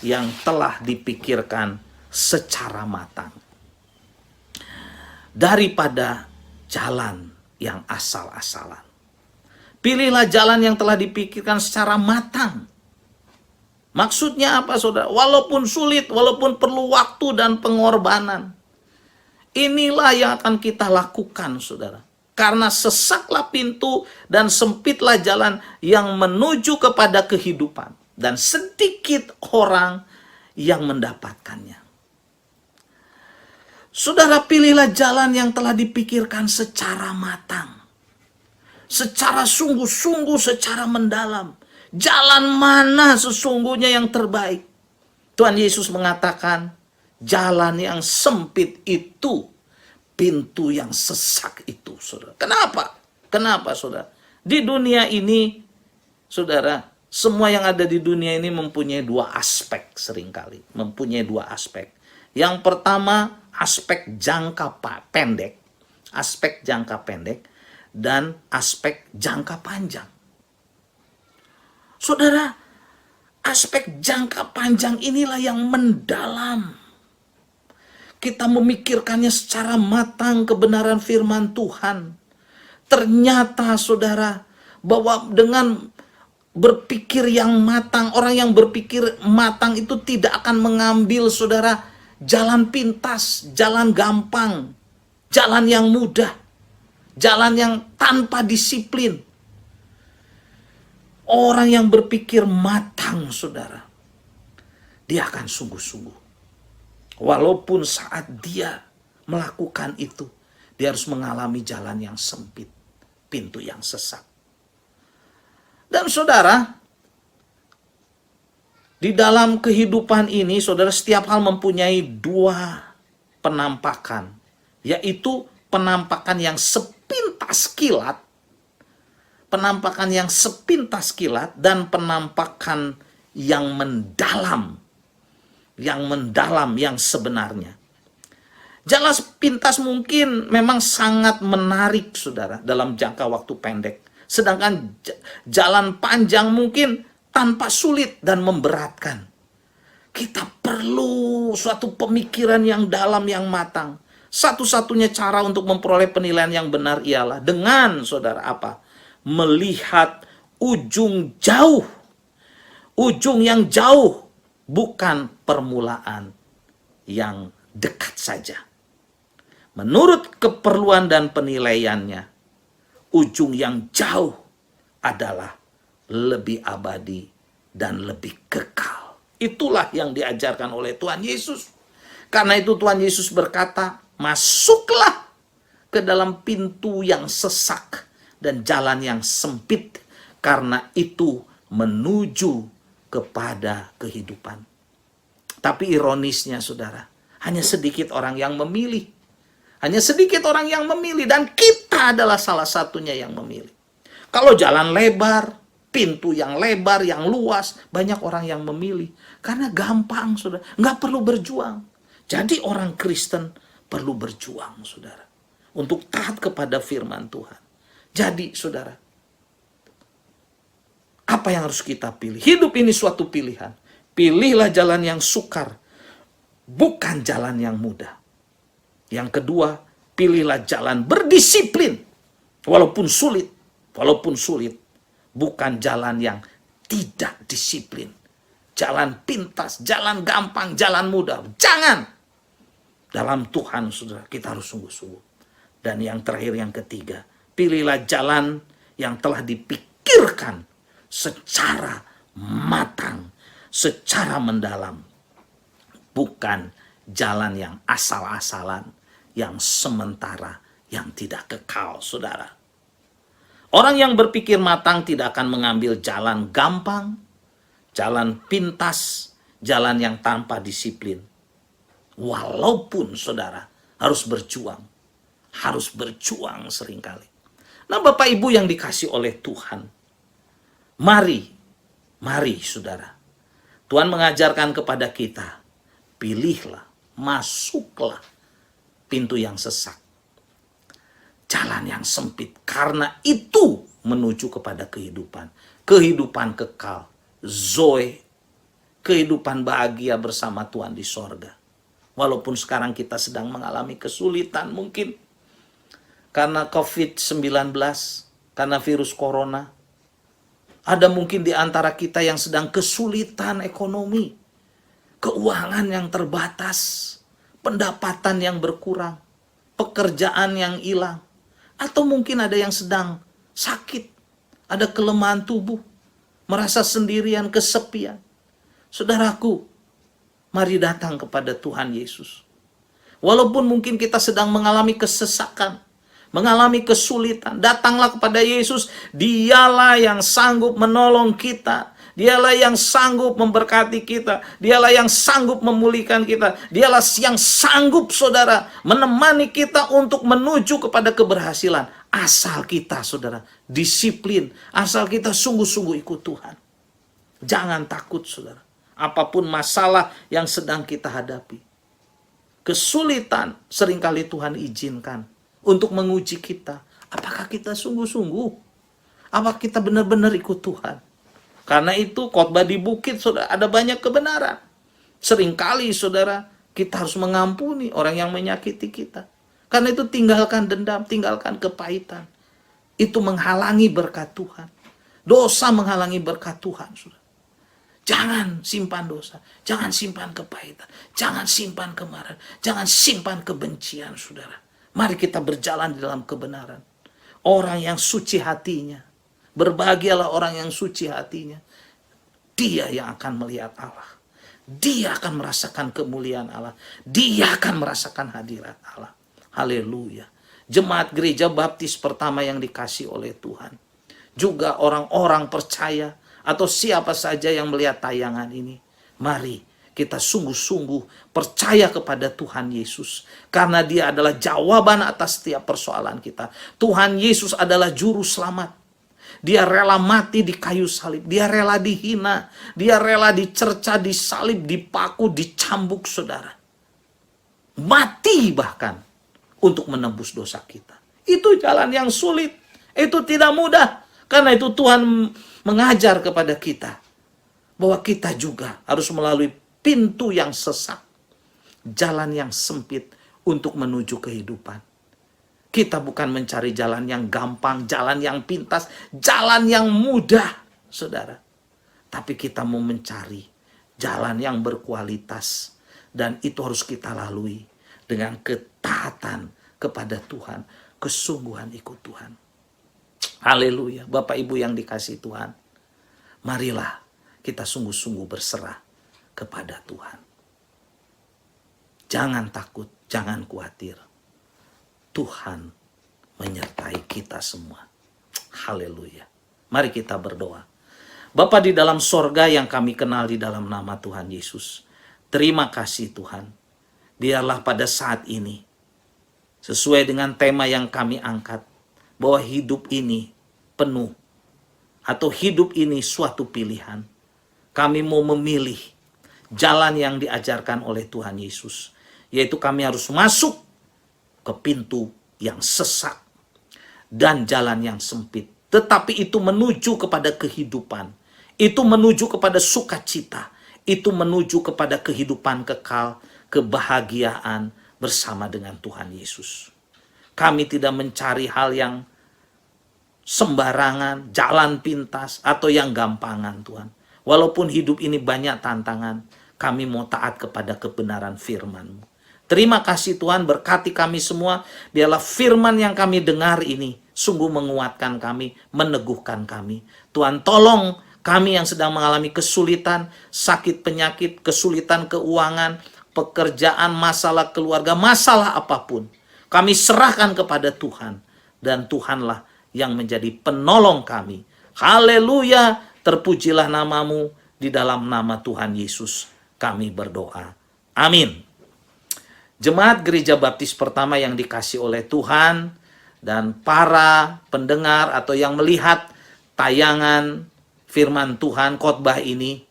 yang telah dipikirkan secara matang, daripada jalan yang asal-asalan. Pilihlah jalan yang telah dipikirkan secara matang. Maksudnya apa, saudara? Walaupun sulit, walaupun perlu waktu dan pengorbanan, inilah yang akan kita lakukan, saudara. Karena sesaklah pintu dan sempitlah jalan yang menuju kepada kehidupan, dan sedikit orang yang mendapatkannya. Saudara, pilihlah jalan yang telah dipikirkan secara matang, secara sungguh-sungguh, secara mendalam. Jalan mana sesungguhnya yang terbaik? Tuhan Yesus mengatakan, jalan yang sempit itu, pintu yang sesak itu, saudara. Kenapa? Kenapa, saudara? Di dunia ini, saudara, Semua yang ada di dunia ini mempunyai dua aspek seringkali. Mempunyai dua aspek. Yang pertama, aspek jangka pendek. Aspek jangka pendek dan aspek jangka panjang. Saudara, aspek jangka panjang inilah yang mendalam. Kita memikirkannya secara matang kebenaran firman Tuhan. Ternyata saudara, bahwa dengan berpikir yang matang, orang yang berpikir matang itu tidak akan mengambil saudara jalan pintas, jalan gampang, jalan yang mudah, jalan yang tanpa disiplin. Orang yang berpikir matang saudara, dia akan sungguh-sungguh. Walaupun saat dia melakukan itu, dia harus mengalami jalan yang sempit, pintu yang sesak. Dan saudara, di dalam kehidupan ini, saudara, setiap hal mempunyai dua penampakan. Yaitu penampakan yang sepintas kilat. Penampakan yang sepintas kilat dan penampakan yang mendalam. Yang mendalam, yang sebenarnya. Jalan sepintas mungkin memang sangat menarik, saudara, dalam jangka waktu pendek. Sedangkan jalan panjang mungkin tanpa sulit dan memberatkan. Kita perlu suatu pemikiran yang dalam, yang matang. Satu-satunya cara untuk memperoleh penilaian yang benar ialah dengan, saudara, apa? Melihat ujung jauh. Ujung yang jauh, bukan permulaan yang dekat saja. Menurut keperluan dan penilaiannya, ujung yang jauh adalah lebih abadi dan lebih kekal. Itulah yang diajarkan oleh Tuhan Yesus. Karena itu Tuhan Yesus berkata, masuklah ke dalam pintu yang sesak dan jalan yang sempit. Karena itu menuju kepada kehidupan. Tapi ironisnya saudara, hanya sedikit orang yang memilih. Hanya sedikit orang yang memilih dan kita adalah salah satunya yang memilih. Kalau jalan lebar, pintu yang lebar, yang luas, banyak orang yang memilih. Karena gampang, saudara. Nggak perlu berjuang. Jadi orang Kristen perlu berjuang, saudara. Untuk taat kepada firman Tuhan. Jadi, saudara, apa yang harus kita pilih? Hidup ini suatu pilihan. Pilihlah jalan yang sukar, bukan jalan yang mudah. Yang kedua, pilihlah jalan berdisiplin. Walaupun sulit, bukan jalan yang tidak disiplin. Jalan pintas, jalan gampang, jalan mudah. Jangan. Dalam Tuhan, saudara, kita harus sungguh-sungguh. Dan yang terakhir, yang ketiga, pilihlah jalan yang telah dipikirkan secara matang, secara mendalam. Bukan jalan yang asal-asalan, yang sementara, yang tidak kekal, saudara. Orang yang berpikir matang tidak akan mengambil jalan gampang, jalan pintas, jalan yang tanpa disiplin. Walaupun, saudara, harus berjuang seringkali. Nah, Bapak Ibu yang dikasih oleh Tuhan, mari, saudara. Tuhan mengajarkan kepada kita, pilihlah, masuklah pintu yang sesak, jalan yang sempit, karena itu menuju kepada kehidupan kekal, Zoe, kehidupan bahagia bersama Tuhan di sorga. Walaupun sekarang kita sedang mengalami kesulitan mungkin karena COVID-19, karena virus corona. Ada mungkin di antara kita yang sedang kesulitan ekonomi, keuangan yang terbatas, pendapatan yang berkurang, pekerjaan yang hilang, atau mungkin ada yang sedang sakit, ada kelemahan tubuh, merasa sendirian, kesepian. Saudaraku, mari datang kepada Tuhan Yesus. Walaupun mungkin kita sedang mengalami kesesakan, mengalami kesulitan, datanglah kepada Yesus. Dialah yang sanggup menolong kita. Dialah yang sanggup memberkati kita. Dialah yang sanggup memulihkan kita. Dialah yang sanggup, saudara, menemani kita untuk menuju kepada keberhasilan. Asal kita, saudara, disiplin. Asal kita sungguh-sungguh ikut Tuhan. Jangan takut, saudara. Apapun masalah yang sedang kita hadapi. Kesulitan seringkali Tuhan izinkan untuk menguji kita. Apakah kita sungguh-sungguh? Apakah kita benar-benar ikut Tuhan? Karena itu khotbah di bukit, saudara, ada banyak kebenaran. Seringkali, saudara, kita harus mengampuni orang yang menyakiti kita. Karena itu tinggalkan dendam, tinggalkan kepahitan. Itu menghalangi berkat Tuhan. Dosa menghalangi berkat Tuhan, saudara. Jangan simpan dosa, jangan simpan kepahitan, jangan simpan kemarahan, jangan simpan kebencian, saudara. Mari kita berjalan di dalam kebenaran. Orang yang suci hatinya, berbahagialah orang yang suci hatinya. Dia yang akan melihat Allah. Dia akan merasakan kemuliaan Allah. Dia akan merasakan hadirat Allah. Haleluya. Jemaat gereja baptis pertama yang dikasih oleh Tuhan. Juga orang-orang percaya atau siapa saja yang melihat tayangan ini, mari kita sungguh-sungguh percaya kepada Tuhan Yesus. Karena Dia adalah jawaban atas setiap persoalan kita. Tuhan Yesus adalah juru selamat. Dia rela mati di kayu salib. Dia rela dihina. Dia rela dicerca, disalib, dipaku, dicambuk, saudara. Mati bahkan untuk menebus dosa kita. Itu jalan yang sulit. Itu tidak mudah. Karena itu Tuhan mengajar kepada kita bahwa kita juga harus melalui pintu yang sesak, jalan yang sempit untuk menuju kehidupan. Kita bukan mencari jalan yang gampang, jalan yang pintas, jalan yang mudah, saudara. Tapi kita mau mencari jalan yang berkualitas, dan itu harus kita lalui dengan ketaatan kepada Tuhan, kesungguhan ikut Tuhan. Haleluya. Bapak Ibu yang dikasihi Tuhan, marilah kita sungguh-sungguh berserah kepada Tuhan. Jangan takut, jangan khawatir. Tuhan menyertai kita semua. Haleluya. Mari kita berdoa. Bapa di dalam sorga yang kami kenal di dalam nama Tuhan Yesus, terima kasih Tuhan. Biarlah pada saat ini, sesuai dengan tema yang kami angkat, bahwa hidup ini penuh, atau hidup ini suatu pilihan. Kami mau memilih jalan yang diajarkan oleh Tuhan Yesus, yaitu kami harus masuk ke pintu yang sesak dan jalan yang sempit. Tetapi itu menuju kepada kehidupan, itu menuju kepada sukacita, itu menuju kepada kehidupan kekal, kebahagiaan bersama dengan Tuhan Yesus. Kami tidak mencari hal yang sembarangan, jalan pintas, atau yang gampangan Tuhan. Walaupun hidup ini banyak tantangan, kami mau taat kepada kebenaran firman-Mu. Terima kasih Tuhan, berkati kami semua. Biarlah firman yang kami dengar ini sungguh menguatkan kami, meneguhkan kami. Tuhan tolong kami yang sedang mengalami kesulitan, sakit penyakit, kesulitan keuangan, pekerjaan, masalah keluarga, masalah apapun. Kami serahkan kepada Tuhan, dan Tuhanlah yang menjadi penolong kami. Haleluya, terpujilah nama-Mu, di dalam nama Tuhan Yesus kami berdoa. Amin. Jemaat Gereja Baptis Pertama yang dikasih oleh Tuhan, dan para pendengar atau yang melihat tayangan firman Tuhan khotbah ini,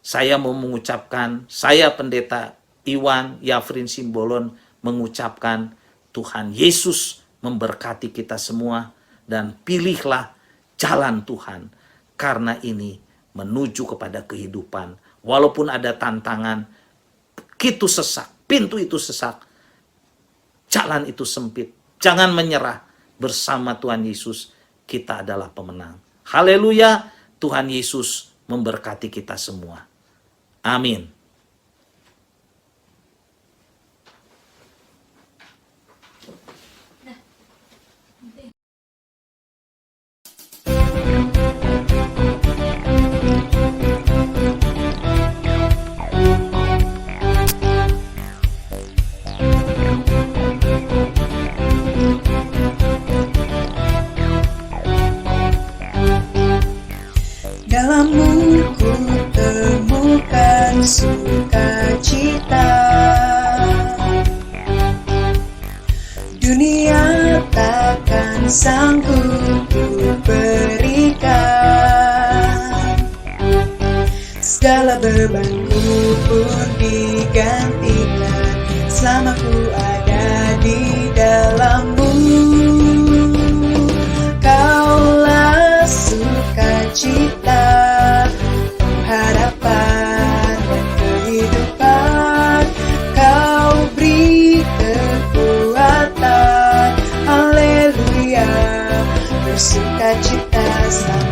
saya mau mengucapkan, saya Pendeta Iwan Yafrin Simbolon mengucapkan Tuhan Yesus memberkati kita semua, dan pilihlah jalan Tuhan, karena ini menuju kepada kehidupan. Walaupun ada tantangan, itu sesak, pintu itu sesak, jalan itu sempit. Jangan menyerah, bersama Tuhan Yesus kita adalah pemenang. Haleluya, Tuhan Yesus memberkati kita semua. Amin. Dalam-Mu ku temukan sukacita. Dunia takkan sanggup ku berikan. bebanku pun digantikan selama ku ada di dalammu. Kaulah sukacita, harapan dan kehidupan. Kau beri kekuatan, haleluya, bersukacita selamanya.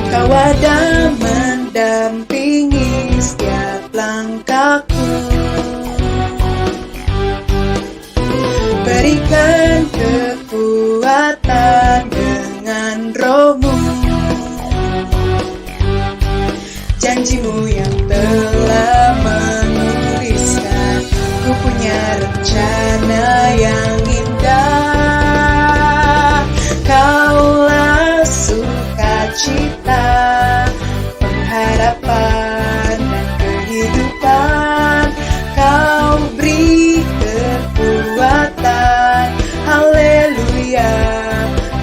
Kau ada mendampingi setiap langkahku, berikan kekuatan dengan rohmu. Janjimu yang telah menuliskan, ku punya rencana yang indah. Kaulah sukacita, pengharapan dan kehidupan. Kau beri kekuatan, haleluya,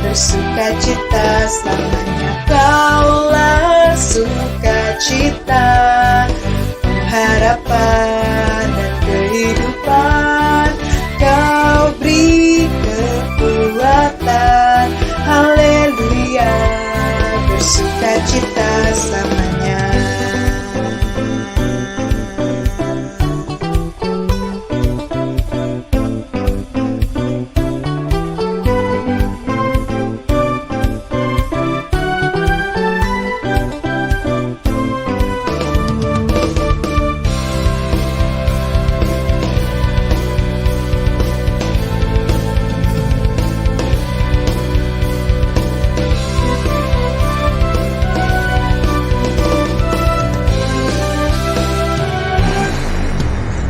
bersukacita selamanya. Kaulah sukacita, pengharapan dan kehidupan. Kau beri kekuatan, haleluya, bersukacita selamanya.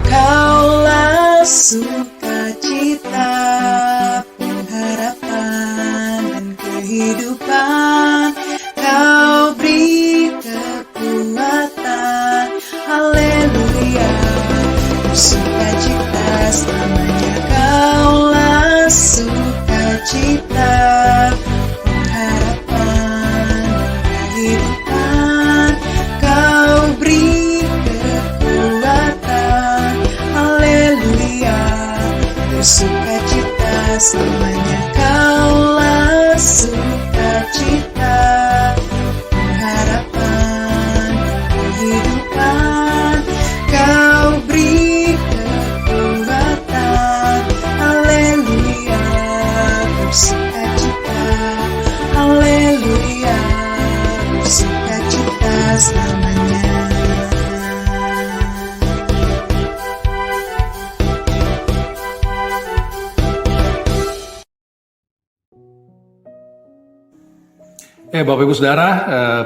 Kaulah sukacita, pengharapan dan kehidupan. Kau beri kekuatan, haleluya, bersukacita selamanya. Kaulah sukacita, pengharapan dan kehidupan. Kau beri kekuatan, haleluya, bersukacita selamanya. Kaulah sukacita, pengharapan dan kehidupan. Kau beri kekuatan, haleluya, bersukacita, haleluya, bersukacita selamanya. Bapak Ibu Saudara,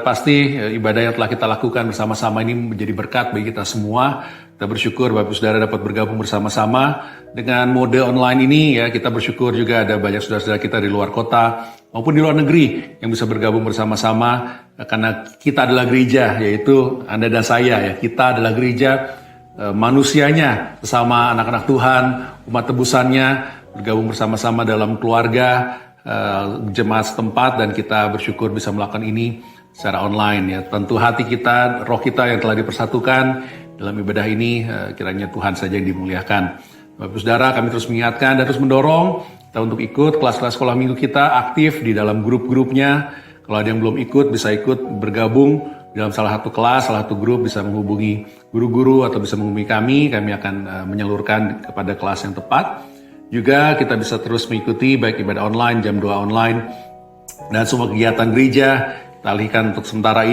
pasti ibadah yang telah kita lakukan bersama-sama ini menjadi berkat bagi kita semua. Kita bersyukur Bapak Ibu Saudara dapat bergabung bersama-sama dengan mode online ini ya. Kita bersyukur juga ada banyak saudara-saudara kita di luar kota maupun di luar negeri yang bisa bergabung bersama-sama karena kita adalah gereja, yaitu Anda dan saya ya. Kita adalah gereja, manusianya sesama anak-anak Tuhan, umat tebusannya bergabung bersama-sama dalam keluarga jemaat setempat, dan kita bersyukur bisa melakukan ini secara online ya. Tentu hati kita, roh kita yang telah dipersatukan dalam ibadah ini, kiranya Tuhan saja yang dimuliakan. Bapak Saudara, kami terus mengingatkan dan terus mendorong kita untuk ikut kelas-kelas sekolah minggu kita, aktif di dalam grup-grupnya. Kalau ada yang belum ikut, bisa ikut bergabung dalam salah satu kelas, salah satu grup, bisa menghubungi guru-guru atau bisa menghubungi kami akan menyalurkan kepada kelas yang tepat. Juga kita bisa terus mengikuti baik ibadah online, jam 2 online, dan semua kegiatan gereja kita alihkan untuk sementara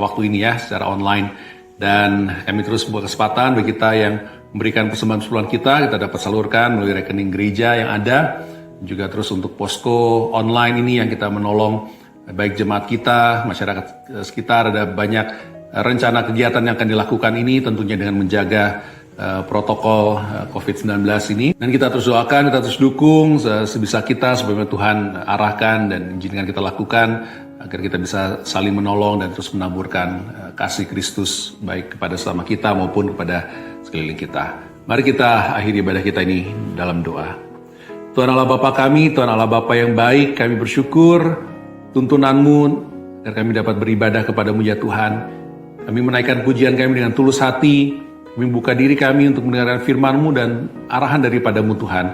waktu ini ya, secara online. Dan kami terus membuka kesempatan bagi kita yang memberikan persembahan kita dapat salurkan melalui rekening gereja yang ada. Juga terus untuk posko online ini yang kita menolong baik jemaat kita, masyarakat sekitar. Ada banyak rencana kegiatan yang akan dilakukan ini tentunya dengan menjaga protokol COVID-19 ini. Dan kita terus doakan, kita terus dukung sebisa kita supaya Tuhan arahkan dan izinkan kita lakukan agar kita bisa saling menolong dan terus menaburkan kasih Kristus baik kepada sesama kita maupun kepada sekeliling kita. Mari kita akhiri ibadah kita ini dalam doa. Tuhan Allah Bapa kami, Tuhan Allah Bapa yang baik, kami bersyukur tuntunan-Mu agar kami dapat beribadah kepadamu ya Tuhan. Kami menaikkan pujian kami dengan tulus hati, kami buka diri kami untuk mendengarkan firman-Mu dan arahan daripadamu Tuhan.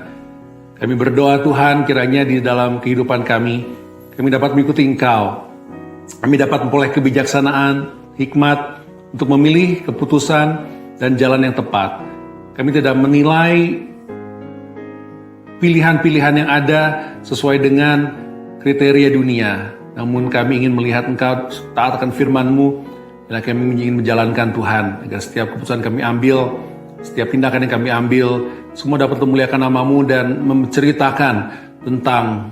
Kami berdoa Tuhan kiranya di dalam kehidupan kami dapat mengikuti Engkau. Kami dapat memperoleh kebijaksanaan, hikmat untuk memilih keputusan dan jalan yang tepat. Kami tidak menilai pilihan-pilihan yang ada sesuai dengan kriteria dunia. Namun kami ingin melihat Engkau taat akan firman-Mu, dan kami ingin menjalankan Tuhan, agar setiap keputusan kami ambil, setiap tindakan yang kami ambil, semua dapat memuliakan nama-Mu dan menceritakan tentang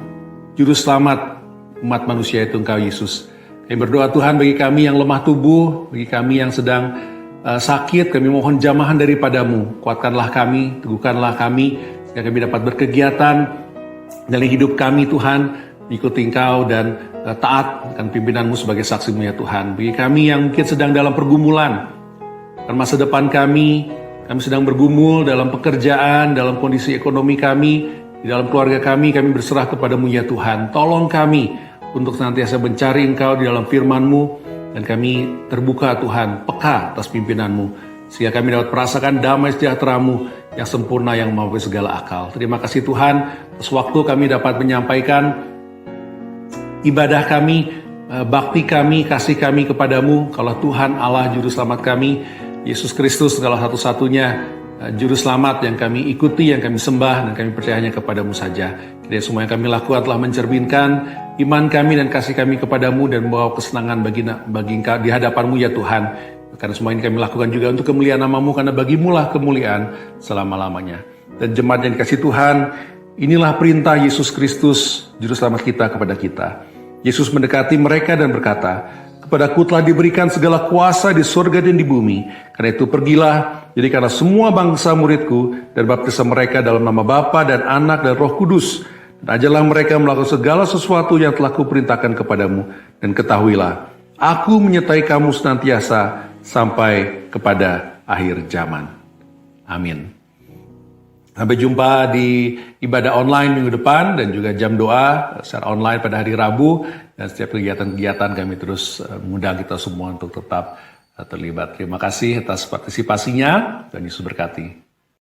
juru selamat umat manusia itu Engkau Yesus. Kami berdoa Tuhan bagi kami yang lemah tubuh, bagi kami yang sedang sakit, kami mohon jamahan daripadamu. Kuatkanlah kami, teguhkanlah kami, sehingga kami dapat berkegiatan dalam hidup kami Tuhan, mengikuti Engkau dan taat akan pimpinan-Mu sebagai saksi-Mu ya Tuhan. Bagi kami yang mungkin sedang dalam pergumulan, dan masa depan kami sedang bergumul dalam pekerjaan, dalam kondisi ekonomi kami, di dalam keluarga kami berserah kepada-Mu ya Tuhan. Tolong kami untuk senantiasa mencari Engkau di dalam firman-Mu, dan kami terbuka Tuhan, peka atas pimpinan-Mu, sehingga kami dapat merasakan damai sejahtera-Mu yang sempurna yang melampaui segala akal. Terima kasih Tuhan, atas waktu kami dapat menyampaikan ibadah kami, bakti kami, kasih kami kepadamu. Kalau Tuhan Allah Juru Selamat kami, Yesus Kristus segala satu-satunya Juru Selamat yang kami ikuti, yang kami sembah, dan kami percayanya kepadamu saja. Kiranya semua yang kami lakukan telah mencerminkan iman kami dan kasih kami kepadamu dan membawa kesenangan bagi Engkau di hadapanmu ya Tuhan. Karena semua ini kami lakukan juga untuk kemuliaan nama-Mu, karena bagimulah kemuliaan selama-lamanya. Dan jemaat yang dikasih Tuhan, inilah perintah Yesus Kristus, Juru Selamat kita kepada kita. Yesus mendekati mereka dan berkata, "Kepadaku telah diberikan segala kuasa di surga dan di bumi. Karena itu pergilah, jadikanlah semua bangsa muridku, dan baptislah mereka dalam nama Bapa dan Anak dan Roh Kudus. Dan ajarlah mereka melakukan segala sesuatu yang telah kuperintahkan kepadamu. Dan ketahuilah, Aku menyertai kamu senantiasa sampai kepada akhir zaman." Amin. Sampai jumpa di ibadah online minggu depan dan juga jam doa secara online pada hari Rabu. Dan setiap kegiatan-kegiatan kami terus mengundang kita semua untuk tetap terlibat. Terima kasih atas partisipasinya dan Yesus berkati.